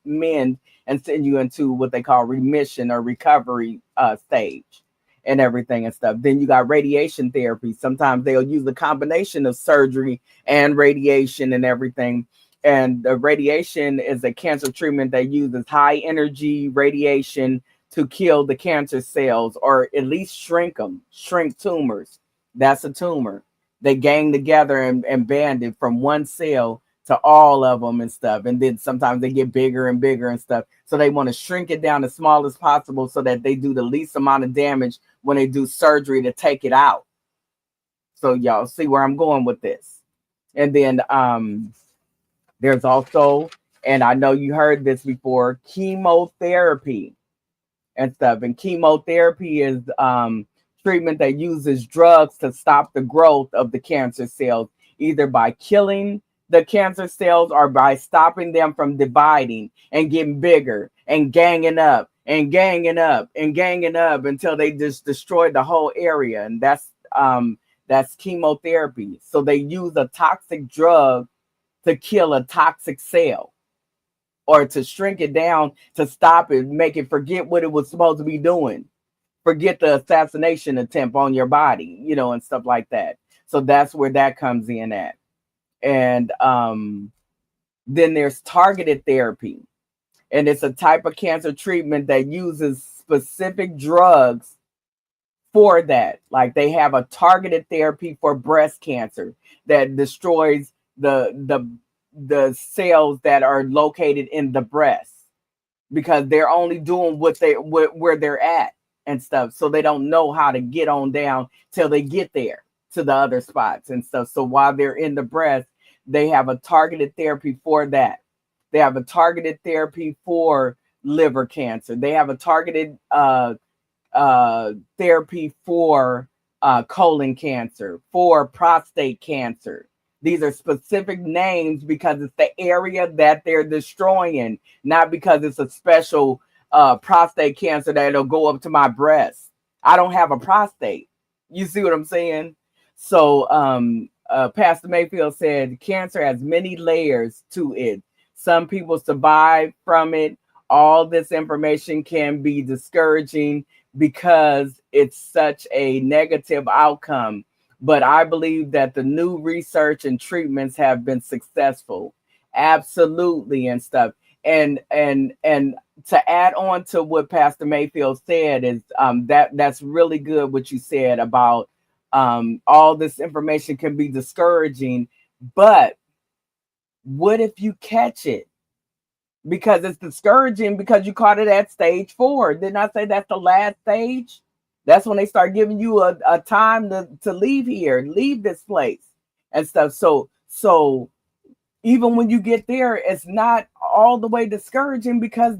mend and send you into what they call remission or recovery stage and everything and stuff. Then you got radiation therapy. Sometimes they'll use a combination of surgery and radiation and everything. And the radiation is a cancer treatment that uses high energy radiation to kill the cancer cells, or at least shrink tumors. That's a tumor. They gang together and band it from one cell to all of them and stuff. And then sometimes they get bigger and bigger and stuff. So they want to shrink it down as small as possible so that they do the least amount of damage when they do surgery to take it out. So y'all see where I'm going with this. And then there's also, and I know you heard this before, chemotherapy and stuff. And chemotherapy is treatment that uses drugs to stop the growth of the cancer cells, either by killing the cancer cells or by stopping them from dividing and getting bigger and ganging up and ganging up and ganging up until they just destroy the whole area. And that's chemotherapy. So they use a toxic drug to kill a toxic cell, or to shrink it down, to stop it, make it forget what it was supposed to be doing, forget the assassination attempt on your body, and stuff like that. So that's where that comes in at. And then there's targeted therapy, and it's a type of cancer treatment that uses specific drugs for that. Like they have a targeted therapy for breast cancer that destroys the cells that are located in the breast, because they're only doing where they're at and stuff. So they don't know how to get on down till they get there to the other spots and stuff. So while they're in the breast, they have a targeted therapy for that. They have a targeted therapy for liver cancer. They have a targeted therapy for colon cancer, for prostate cancer. These are specific names because it's the area that they're destroying, not because it's a special prostate cancer that'll go up to my breast. I don't have a prostate. You see what I'm saying? So Pastor Mayfield said cancer has many layers to it. Some people survive from it All this information can be discouraging because it's such a negative outcome. But I believe that the new research and treatments have been successful. Absolutely, and stuff. And to add on to what Pastor Mayfield said is that's really good what you said about all this information can be discouraging, but what if you catch it? Because it's discouraging because you caught it at stage 4. Didn't I say that's the last stage? That's when they start giving you a time to leave here, leave this place and stuff. So even when you get there, it's not all the way discouraging because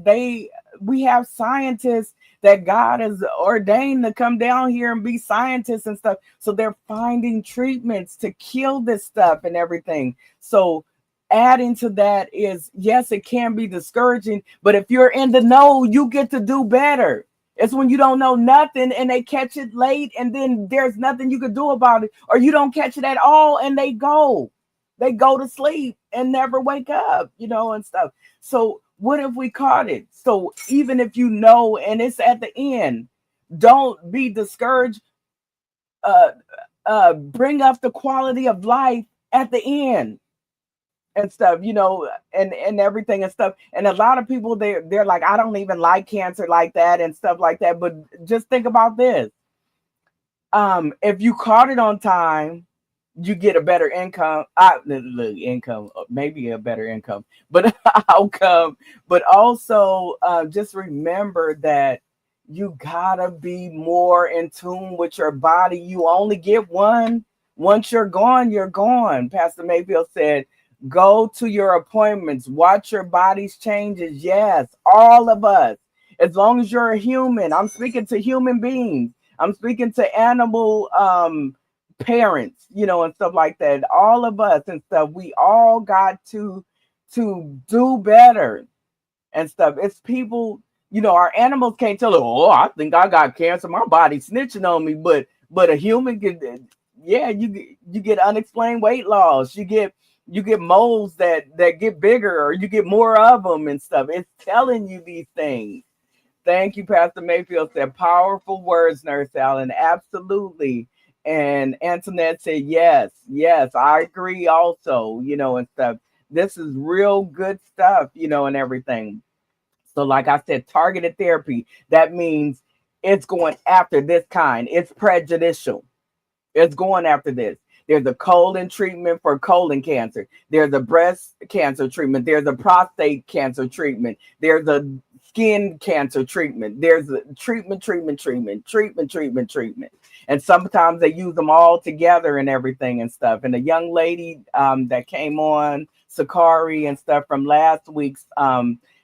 we have scientists that God has ordained to come down here and be scientists and stuff. So they're finding treatments to kill this stuff and everything. So adding to that is, yes, it can be discouraging, but if you're in the know, you get to do better. It's when you don't know nothing and they catch it late and then there's nothing you can do about it, or you don't catch it at all and they go to sleep and never wake up, and stuff. So what if we caught it? So even if you know and it's at the end, don't be discouraged. Bring up the quality of life at the end and stuff, and everything and stuff. And a lot of people, they're like, I don't even like cancer like that and stuff like that. But just think about this. If you caught it on time, you get a better income. Income, maybe a better income, but outcome. But also, just remember that you gotta be more in tune with your body. You only get one. Once you're gone, you're gone. Pastor Mayfield said, go to your appointments, watch your body's changes. Yes, all of us. As long as you're a human, I'm speaking to human beings. I'm speaking to animal parents, and stuff like that. All of us and stuff. We all got to do better and stuff. It's people, our animals can't tell, oh, I think I got cancer. My body's snitching on me. But a human can, yeah, you get unexplained weight loss. You get moles that get bigger, or you get more of them and stuff. It's telling you these things. Thank you, Pastor Mayfield said powerful words, Nurse Allen. Absolutely. And Antoinette said, yes, I agree also, and stuff. This is real good stuff, and everything. So like I said, targeted therapy, that means it's going after this kind. It's prejudicial. It's going after this. There's a colon treatment for colon cancer. There's a breast cancer treatment. There's a prostate cancer treatment. There's a skin cancer treatment. There's a treatment. And sometimes they use them all together and everything and stuff. And the young lady that came on, Sakari and stuff from last week's,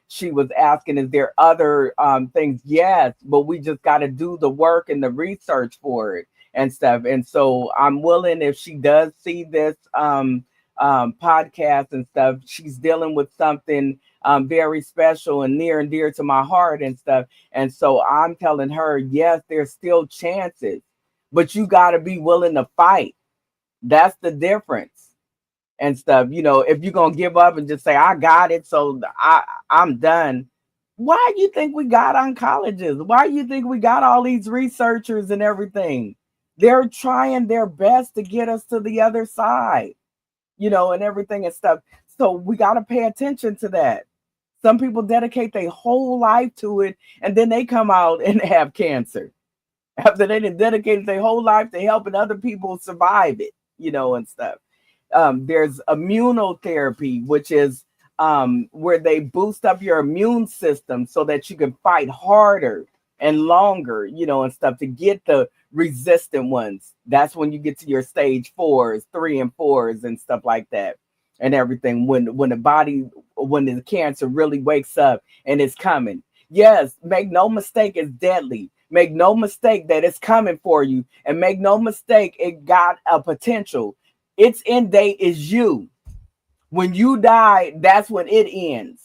she was asking, is there other things? Yes, but we just got to do the work and the research for it and stuff. And so I'm willing, if she does see this podcast and stuff, she's dealing with something very special and near and dear to my heart and stuff. And so I'm telling her, yes, there's still chances, but you got to be willing to fight. That's the difference and stuff. If you're going to give up and just say, I got it, so I'm done. Why do you think we got oncologists? Why do you think we got all these researchers and everything? They're trying their best to get us to the other side, and everything and stuff. So we got to pay attention to that. Some people dedicate their whole life to it, and then they come out and have cancer after they dedicated their whole life to helping other people survive it, and stuff. There's immunotherapy, which is where they boost up your immune system so that you can fight harder and longer, and stuff to get the resistant ones. That's when you get to your stage 4s, 3 and 4s and stuff like that and everything. When the cancer really wakes up and it's coming. Yes, make no mistake, it's deadly. Make no mistake that it's coming for you, and make no mistake, it got a potential. Its end date is you. When you die, that's when it ends.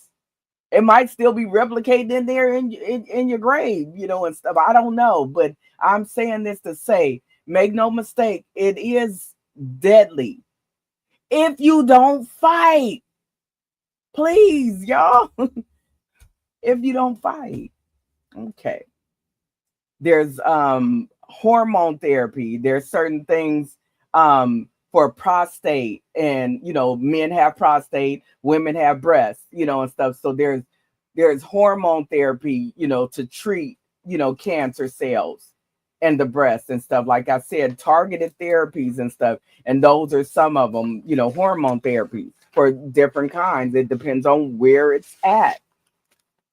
It might still be replicated in there in your grave, and stuff. I don't know, but I'm saying this to say, make no mistake, it is deadly. If you don't fight, please, y'all. if you don't fight. Okay. There's hormone therapy. There's certain things for prostate, and men have prostate, women have breasts, and stuff. So there's hormone therapy, to treat, cancer cells and the breast and stuff. Like I said, targeted therapies and stuff. And those are some of them, hormone therapies for different kinds. It depends on where it's at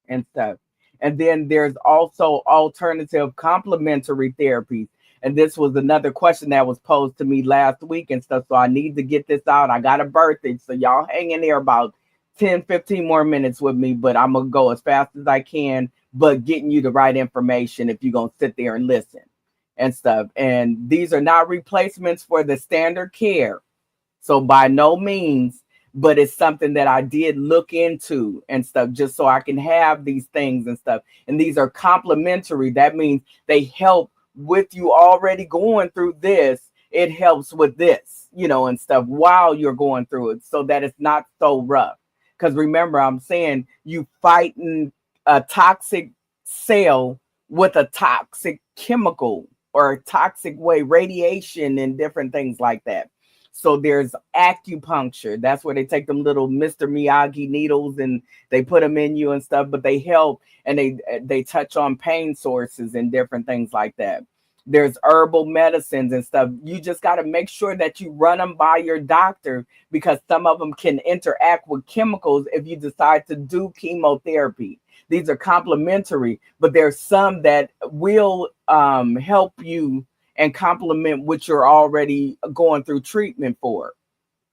and stuff. And then there's also alternative complementary therapies. And this was another question that was posed to me last week and stuff. So I need to get this out. I got a birthday. So y'all hang in there about 10, 15 more minutes with me. But I'm going to go as fast as I can, but getting you the right information if you're going to sit there and listen and stuff. And these are not replacements for the standard care. So by no means, but it's something that I did look into and stuff, just so I can have these things and stuff. And these are complementary. That means they help with you already going through this. It helps with this, and stuff while you're going through it, so that it's not so rough. Because remember, I'm saying you fighting a toxic cell with a toxic chemical or a toxic way, radiation and different things like that. So there's acupuncture. That's where they take them little Mr. Miyagi needles and they put them in you and stuff, but they help, and they touch on pain sources and different things like that. There's herbal medicines and stuff. You just got to make sure that you run them by your doctor, because some of them can interact with chemicals if you decide to do chemotherapy. These are complementary, but there's some that will help you and complement what you're already going through treatment for.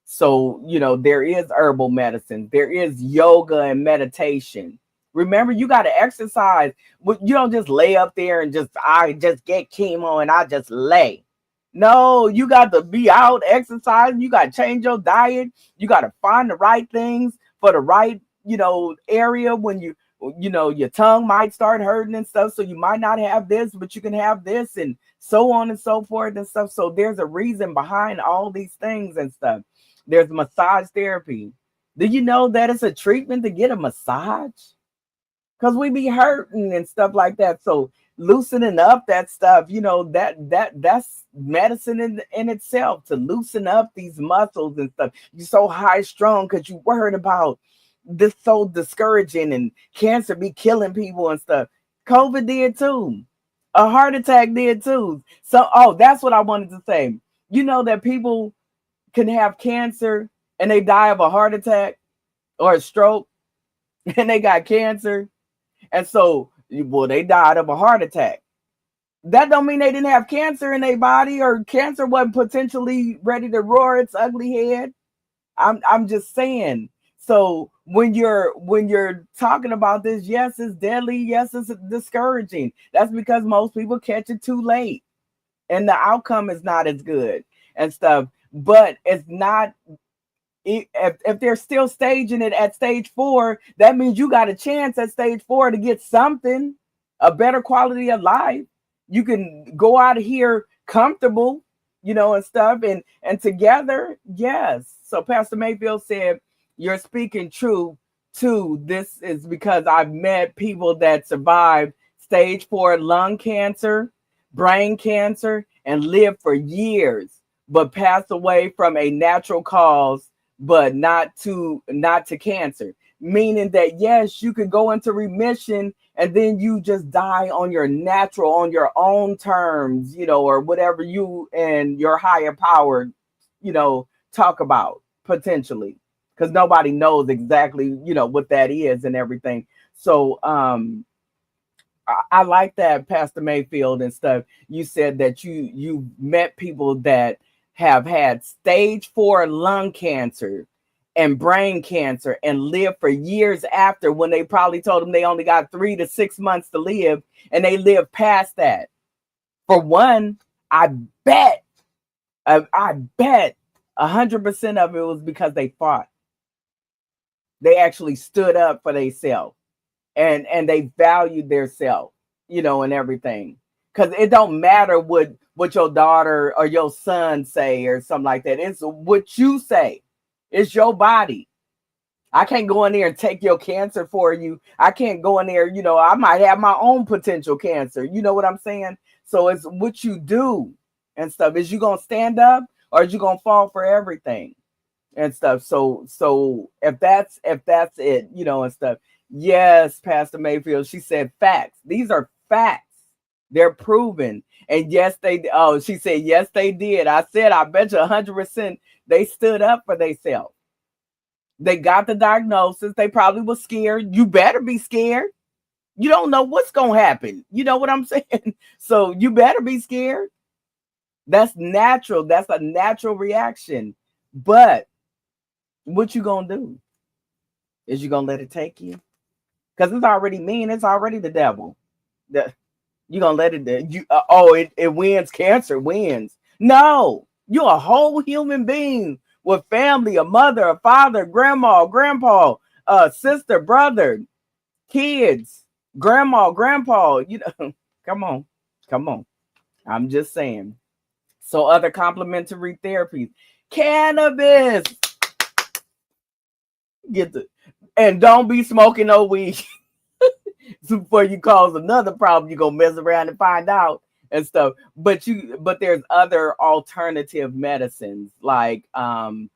So, there is herbal medicine. There is yoga and meditation. Remember, you got to exercise. You don't just lay up there and I just get chemo and I just lay. No, you got to be out exercising. You got to change your diet. You got to find the right things for the right, area. When your tongue might start hurting and stuff. So you might not have this, but you can have this, and so on and so forth and stuff. So there's a reason behind all these things and stuff. There's massage therapy. Do you know that it's a treatment to get a massage? Because we be hurting and stuff like that. So loosening up that stuff, that's medicine in itself, to loosen up these muscles and stuff. You're so high strung because you worried about this, so discouraging, and cancer be killing people and stuff. COVID did too. A heart attack did too. So, that's what I wanted to say. You know that people can have cancer and they die of a heart attack or a stroke, and they got cancer. And so, they died of a heart attack. That don't mean they didn't have cancer in their body, or cancer wasn't potentially ready to roar its ugly head. I'm just saying. So when you're talking about this, yes, it's deadly. Yes, it's discouraging. That's because most people catch it too late, and the outcome is not as good and stuff. But it's not. If they're still staging it at stage 4, that means you got a chance at stage 4 to get something, a better quality of life. You can go out of here comfortable, and stuff, and together, yes. So Pastor Mayfield said, "You're speaking true too. This is because I've met people that survived stage 4 lung cancer, brain cancer, and lived for years, but passed away from a natural cause, but not to cancer." Meaning that, yes, you can go into remission and then you just die on your own terms, or whatever you and your higher power, talk about potentially, because nobody knows exactly, what that is and everything. So I like that, Pastor Mayfield and stuff. You said that you met people that have had stage 4 lung cancer and brain cancer and live for years after, when they probably told them they only got 3 to 6 months to live, and they live past that. For one, I bet 100% of it was because they fought. They actually stood up for themselves, and they valued their self, and everything. Because it don't matter what your daughter or your son say or something like that. It's what you say. It's your body. I can't go in there and take your cancer for you. I can't go in there, I might have my own potential cancer. You know what I'm saying? So it's what you do and stuff. Is you gonna stand up or is you gonna fall for everything and stuff? So if that's it, and stuff. Yes, Pastor Mayfield, she said facts. These are facts. They're proven. And yes, she said, yes, they did. I said, I bet you 100% they stood up for themselves. They got the diagnosis. They probably was scared. You better be scared. You don't know what's going to happen. You know what I'm saying? So you better be scared. That's natural. That's a natural reaction. But what you going to do? Is you going to let it take you? Because it's already mean. It's already the devil. You going to let it, it wins. Cancer wins. No, you're a whole human being with family, a mother, a father, grandma, grandpa, sister, brother, kids, grandma, grandpa. Come on. I'm just saying. So other complementary therapies, cannabis. And don't be smoking no weed before you cause another problem. You're gonna mess around and find out and stuff. But there's other alternative medicines like to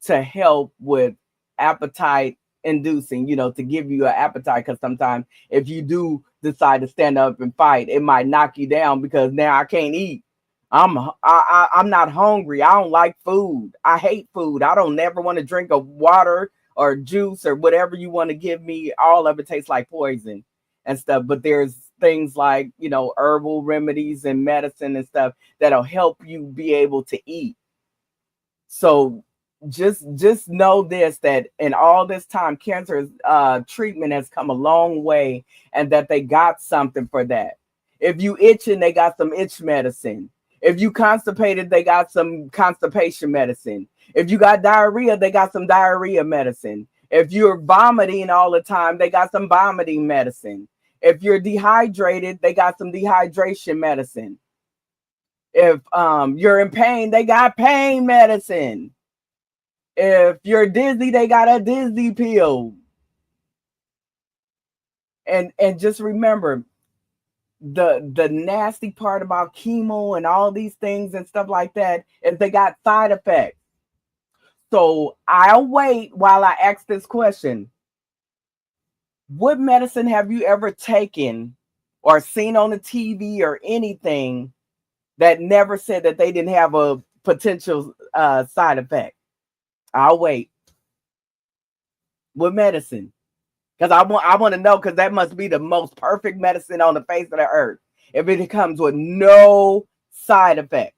help with appetite inducing, to give you an appetite, because sometimes if you do decide to stand up and fight, it might knock you down because now I can't eat. I'm not hungry. I don't like food. I hate food. I don't never want to drink a water or juice or whatever you want to give me. All of it tastes like poison and stuff. But there's things like, herbal remedies and medicine and stuff that'll help you be able to eat. So just know this, that in all this time, cancer treatment has come a long way, and that they got something for that. If you itching, they got some itch medicine. If you constipated, they got some constipation medicine. If you got diarrhea, they got some diarrhea medicine. If you're vomiting all the time, they got some vomiting medicine. If you're dehydrated, they got some dehydration medicine. If you're in pain, they got pain medicine. If you're dizzy, they got a dizzy pill. And just remember, the nasty part about chemo and all these things and stuff like that is they got side effects. So I'll wait while I ask this question. What medicine have you ever taken or seen on the TV or anything that never said that they didn't have a potential side effect? I'll wait. What medicine? Because I want to know, because that must be the most perfect medicine on the face of the earth if it comes with no side effects.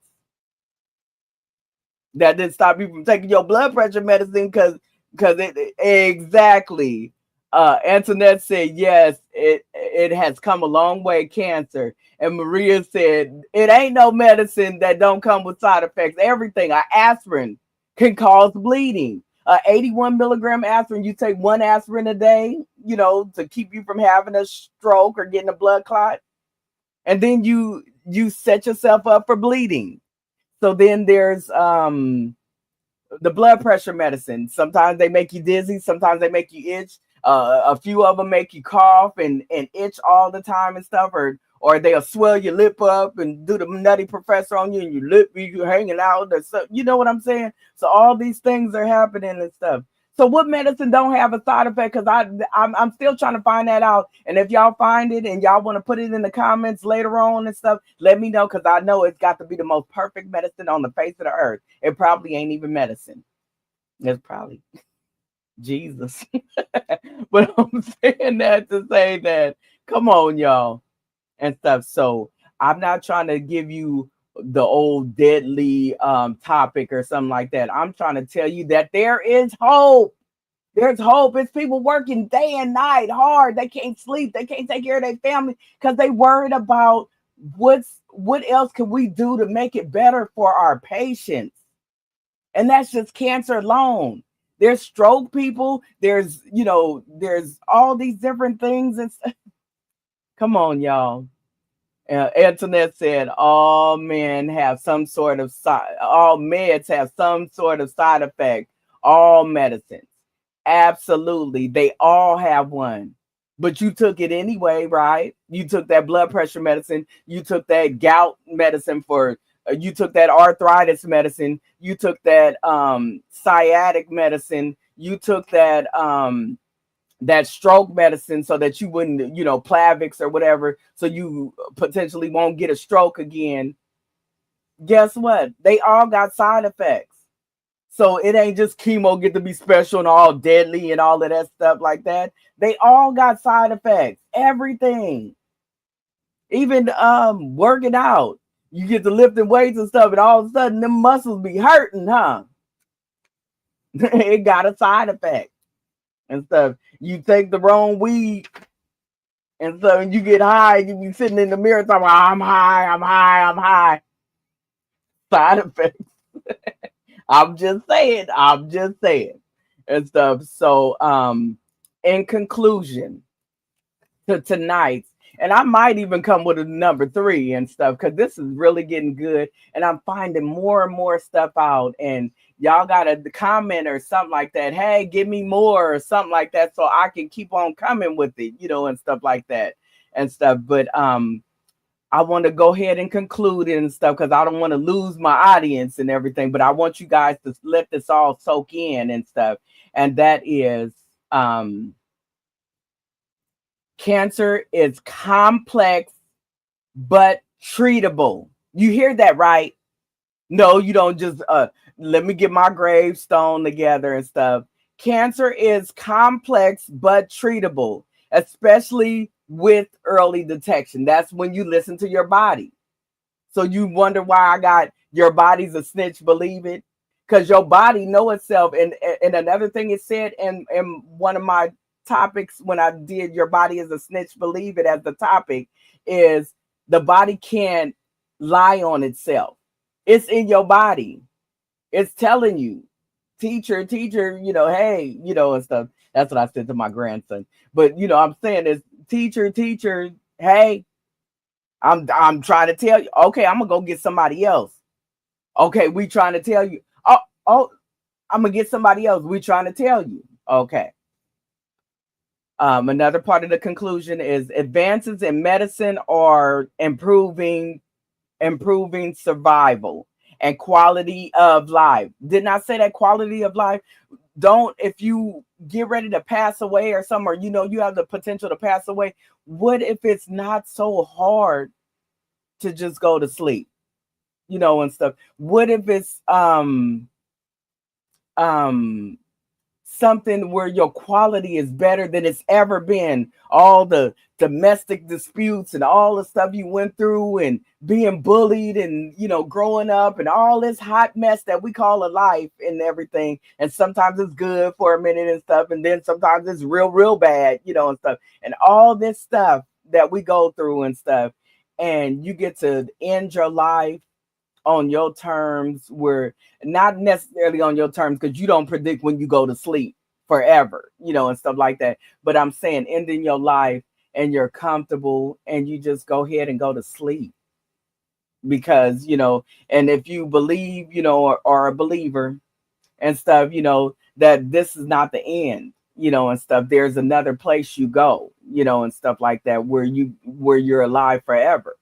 That didn't stop you from taking your blood pressure medicine, because it exactly. Antoinette said yes, it has come a long way, cancer. And Maria said it ain't no medicine that don't come with side effects. Everything. Aspirin can cause bleeding. 81 milligram aspirin, you take one aspirin a day, to keep you from having a stroke or getting a blood clot. And then you set yourself up for bleeding. So then there's the blood pressure medicine. Sometimes they make you dizzy. Sometimes they make you itch. A few of them make you cough and itch all the time and stuff, or they'll swell your lip up and do the nutty professor on you, and your lip be hanging out or stuff. You know what I'm saying? So all these things are happening and stuff. So what medicine don't have a side effect? Because I'm still trying to find that out. And if y'all find it and y'all want to put it in the comments later on and stuff, let me know, because I know it's got to be the most perfect medicine on the face of the earth. It probably ain't even medicine. It's probably Jesus. But I'm saying that to say that, come on, y'all, and stuff. So I'm not trying to give you the old deadly topic or something like that. I'm trying to tell you that there is hope. There's hope. It's people working day and night hard. They can't sleep. They can't take care of their family because they worried about what else can we do to make it better for our patients. And that's just cancer alone. There's stroke people. There's all these different things. And come on, y'all. Antoinette said all meds have some sort of side effect. All medicines. Absolutely. They all have one. But you took it anyway, right? You took that blood pressure medicine. You took that gout medicine for, you took that arthritis medicine. You took that sciatic medicine. You took that stroke medicine so that you wouldn't, Plavix or whatever, so you potentially won't get a stroke again. Guess what? They all got side effects. So it ain't just chemo get to be special and all deadly and all of that stuff like that. They all got side effects. Everything. Even working out. You get to lifting weights and stuff, and all of a sudden them muscles be hurting, huh? It got a side effect and stuff. You take the wrong weed, and so you get high, you be sitting in the mirror talking, I'm high, I'm high, I'm high. Side effects. I'm just saying and stuff. So in conclusion to tonight's, and I might even come with a number 3 and stuff, because this is really getting good and I'm finding more and more stuff out, and y'all gotta comment or something like that. Hey, give me more or something like that, so I can keep on coming with it, and stuff like that and stuff. But I want to go ahead and conclude it and stuff, because I don't want to lose my audience and everything. But I want you guys to let this all soak in and stuff. And that is, cancer is complex but treatable. You hear that right? No, you don't just let me get my gravestone together and stuff. Cancer is complex but treatable, especially with early detection. That's when you listen to your body. So you wonder why I got your body's a snitch, believe it, because your body know itself. And another thing it said in one of my topics when I did your body is a snitch, believe it, as the topic, is the body can't lie on itself. It's in your body. It's telling you, teacher, hey, and stuff. That's what I said to my grandson. But I'm saying is, teacher, hey, I'm trying to tell you. Okay, I'm gonna go get somebody else. Okay, we trying to tell you. Oh, I'm gonna get somebody else. We trying to tell you. Okay. Another part of the conclusion is advances in medicine are improving survival and quality of life. Didn't I say that quality of life? Don't, if you get ready to pass away or something, or you have the potential to pass away, what if it's not so hard to just go to sleep, and stuff? What if it's something where your quality is better than it's ever been? All the domestic disputes and all the stuff you went through, and being bullied, and growing up, and all this hot mess that we call a life and everything. And sometimes it's good for a minute and stuff, and then sometimes it's real bad, and stuff, and all this stuff that we go through and stuff. And you get to end your life on your terms, where not necessarily on your terms, because you don't predict when you go to sleep forever, and stuff like that. But I'm saying ending your life and you're comfortable and you just go ahead and go to sleep, because and if you believe, or are a believer and stuff, that this is not the end, and stuff. There's another place you go, and stuff like that, where you're alive forever.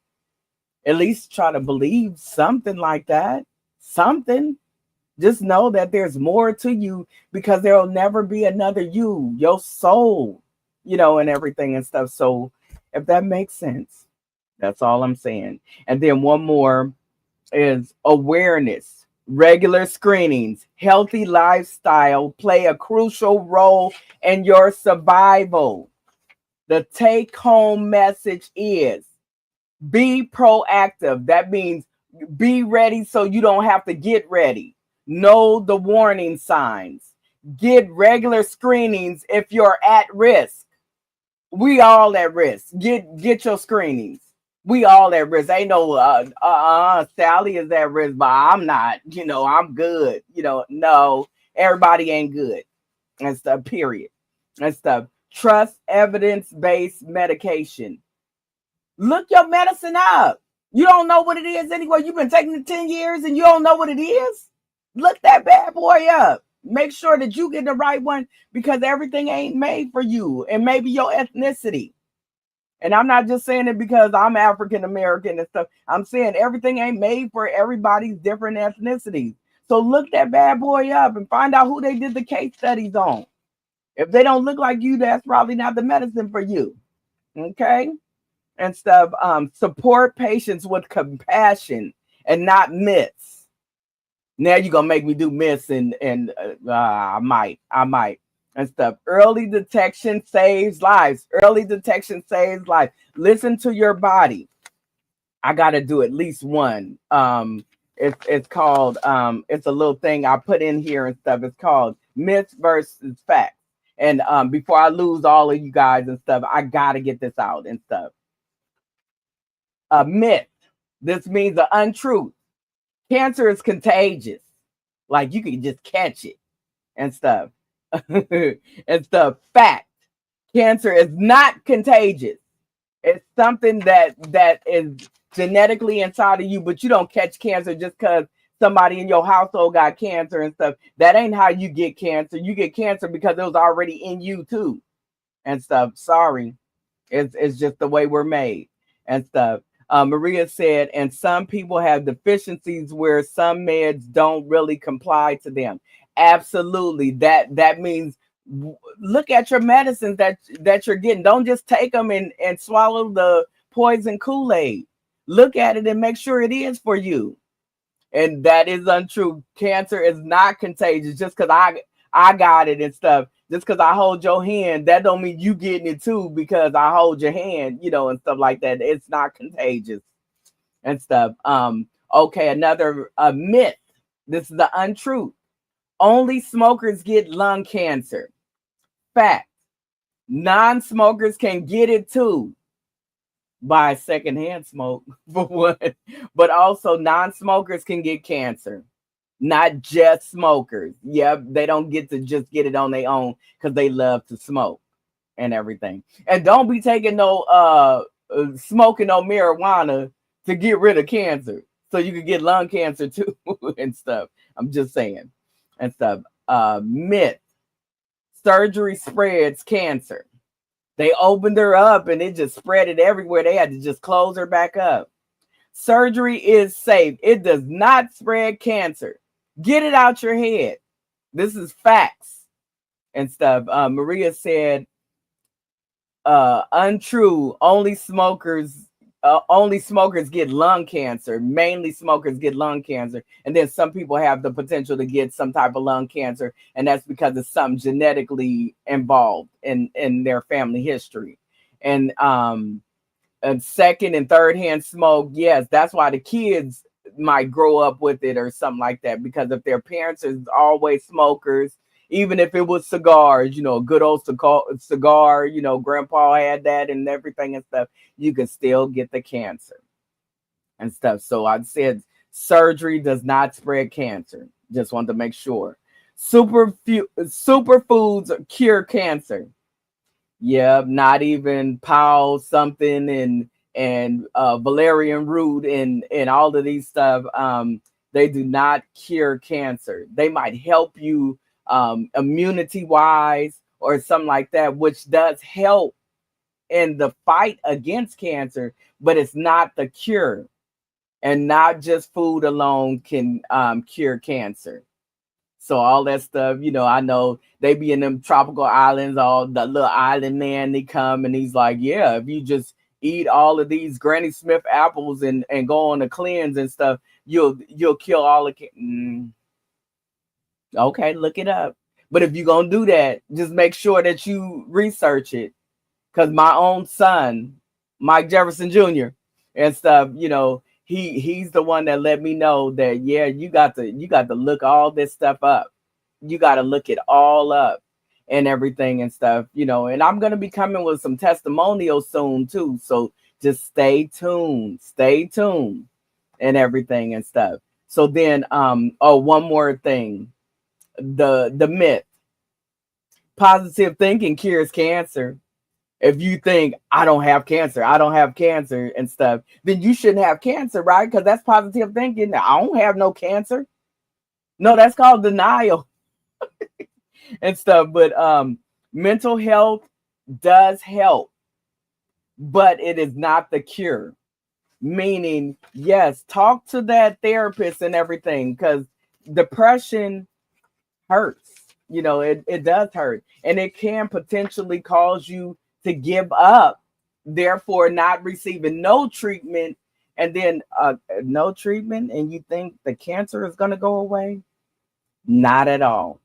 At least try to believe something like that. Something. Just know that there's more to you, because there'll never be another you, your soul, and everything and stuff. So if that makes sense, that's all I'm saying. And then one more is awareness. Regular screenings, healthy lifestyle play a crucial role in your survival. The take home message is, be proactive. That means be ready so you don't have to get ready. Know the warning signs. Get regular screenings if you're at risk. We all at risk. Get your screenings. We all at risk. Ain't no Sally is at risk, but I'm not. I'm good. No, everybody ain't good and stuff. Period and stuff. Trust evidence-based medication. Look your medicine up. You don't know what it is anyway. You've been taking it 10 years and you don't know what it is. Look that bad boy up. Make sure that you get the right one, because everything ain't made for you, and maybe your ethnicity. And I'm not just saying it because I'm African American and stuff. I'm saying everything ain't made for everybody's different ethnicities. So look that bad boy up and find out who they did the case studies on. If they don't look like you, that's probably not the medicine for you. Okay? And stuff. Support patients with compassion and not myths. Now you're gonna make me do myths, and I might and stuff. Early detection saves lives. Early detection saves lives. Listen to your body. I gotta do at least one. It's called it's a little thing I put in here and stuff. It's called myths versus facts. And before I lose all of you guys and stuff, I gotta get this out and stuff. A myth. This means an untruth. Cancer is contagious. Like you can just catch it and stuff. And stuff. Fact. Cancer is not contagious. It's something that is genetically inside of you, but you don't catch cancer just because somebody in your household got cancer and stuff. That ain't how you get cancer. You get cancer because it was already in you too and stuff. Sorry. It's just the way we're made and stuff. Maria said, and some people have deficiencies where some meds don't really comply to them. Absolutely. That means look at your medicines that you're getting. Don't just take them and swallow the poison Kool-Aid. Look at it and make sure it is for you. And that is untrue. Cancer is not contagious just because I got it and stuff. Just because I hold your hand, that don't mean you getting it too because I hold your hand, and stuff like that. It's not contagious and stuff. Okay, another myth. This is the untruth. Only smokers get lung cancer. Fact. Non-smokers can get it too by secondhand smoke, for one. But also non-smokers can get cancer. Not just smokers. Yep, they don't get to just get it on their own because they love to smoke and everything. And don't be taking no smoking no marijuana to get rid of cancer, so you can get lung cancer too and stuff. I'm just saying and stuff. Myth: surgery spreads cancer. They opened her up and it just spread it everywhere. They had to just close her back up. Surgery is safe. It does not spread cancer. Get it out your head. This is facts and stuff. Maria said, untrue. Only smokers get lung cancer. Mainly smokers get lung cancer. And then some people have the potential to get some type of lung cancer. And that's because it's something genetically involved in their family history. And second and third hand smoke, yes, that's why the kids might grow up with it or something like that, because if their parents is always smokers, even if it was cigars, a good old cigar, grandpa had that and everything and stuff, you can still get the cancer and stuff. So I said surgery does not spread cancer. Just wanted to make sure. Superfoods cure cancer. Yeah, not even Powell something and valerian root and all of these stuff. They do not cure cancer. They might help you immunity wise or something like that, which does help in the fight against cancer, but it's not the cure. And not just food alone can cure cancer. So all that stuff, I know they be in them tropical islands, all the little island man, they come and he's like, yeah, if you just eat all of these Granny Smith apples and go on a cleanse and stuff, you'll kill all the okay, look it up. But if you're gonna do that, just make sure that you research it. Because my own son, Mike Jefferson Jr. and stuff, he's the one that let me know that, yeah, you got to look all this stuff up. You got to look it all up and everything and stuff, and I'm going to be coming with some testimonials soon too. So just stay tuned and everything and stuff. So then, one more thing, the myth: positive thinking cures cancer. If you think I don't have cancer and stuff, then you shouldn't have cancer, right? Because that's positive thinking. I don't have no cancer. No, that's called denial. and stuff. But mental health does help, but it is not the cure. Meaning, yes, talk to that therapist and everything, because depression hurts. It does hurt. And it can potentially cause you to give up, therefore not receiving no treatment. And then no treatment, and you think the cancer is going to go away? Not at all.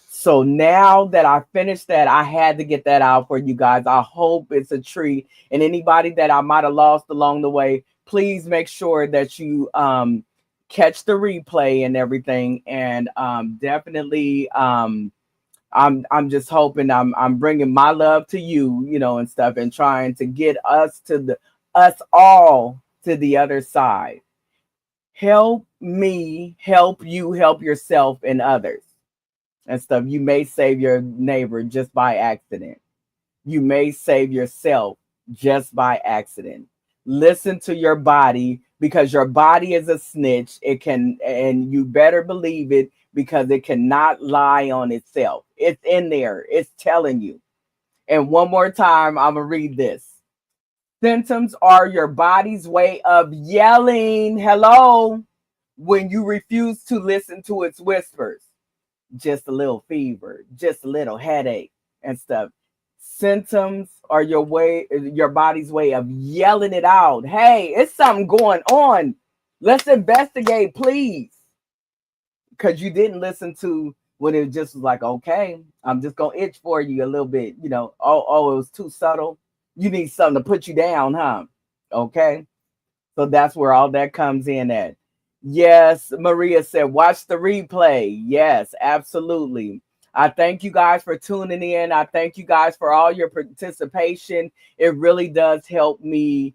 So now that I finished that, I had to get that out for you guys. I hope it's a treat. And anybody that I might have lost along the way, please make sure that you catch the replay and everything. And definitely, I'm just hoping I'm bringing my love to you, and stuff, and trying to get us all to the other side. Help me, help you, help yourself and others and stuff. You may save your neighbor just by accident. You may save yourself just by accident. Listen to your body, because your body is a snitch. It can, and you better believe it, because it cannot lie on itself. It's in there. It's telling you. And one more time, I'm going to read this. Symptoms are your body's way of yelling hello when you refuse to listen to its whispers. Just a little fever, just a little headache and stuff. Symptoms are your body's way of yelling it out. Hey, it's something going on. Let's investigate, please. Because you didn't listen to when it just was like, okay, I'm just gonna itch for you a little bit. Oh, it was too subtle. You need something to put you down, huh? Okay. So that's where all that comes in at. Yes, Maria said, watch the replay. Yes, absolutely. I thank you guys for tuning in. I thank you guys for all your participation. It really does help me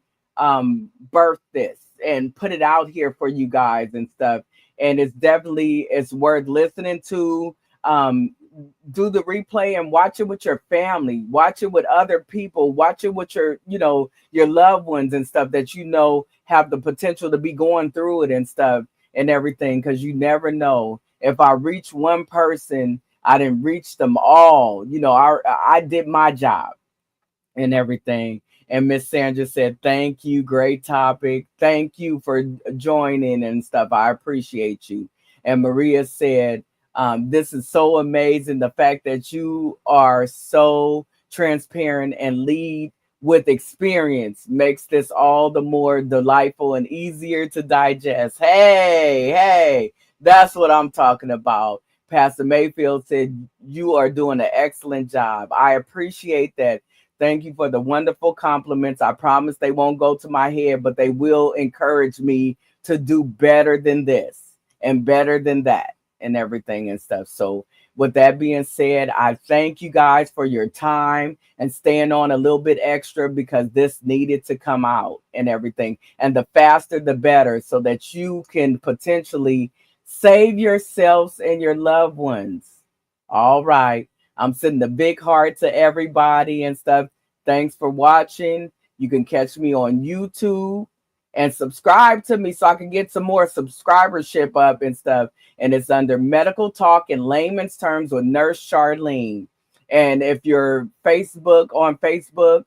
birth this and put it out here for you guys and stuff. And it's worth listening to. Do the replay and watch it with your family, watch it with other people, watch it with your loved ones and stuff that have the potential to be going through it and stuff and everything, because you never know. If I reach one person, I didn't reach them all. I did my job and everything. And Miss Sandra said, thank you, great topic, thank you for joining and stuff, I appreciate you. And Maria said, this is so amazing. The fact that you are so transparent and lead with experience makes this all the more delightful and easier to digest. Hey, that's what I'm talking about. Pastor Mayfield said, you are doing an excellent job. I appreciate that. Thank you for the wonderful compliments. I promise they won't go to my head, but they will encourage me to do better than this and better than that and everything and stuff. So with that being said, I thank you guys for your time and staying on a little bit extra, because this needed to come out and everything. And the faster, the better, so that you can potentially save yourselves and your loved ones. All right. I'm sending a big heart to everybody and stuff. Thanks for watching. You can catch me on YouTube and subscribe to me so I can get some more subscribership up and stuff. And it's under Medical Talk in Layman's Terms with Nurse Charlene. And if you're on Facebook,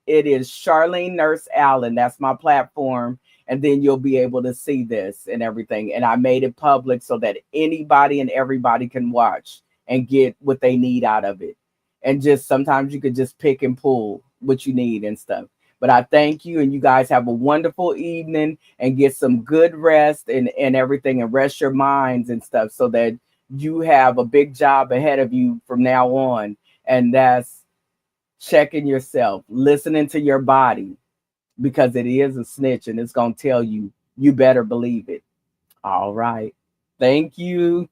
it is Charlene Nurse Allen. That's my platform. And then you'll be able to see this and everything. And I made it public so that anybody and everybody can watch and get what they need out of it. And just sometimes you could just pick and pull what you need and stuff. But I thank you, and you guys have a wonderful evening and get some good rest and everything, and rest your minds and stuff, so that you have a big job ahead of you from now on. And that's checking yourself, listening to your body, because it is a snitch and it's going to tell you, you better believe it. All right. Thank you.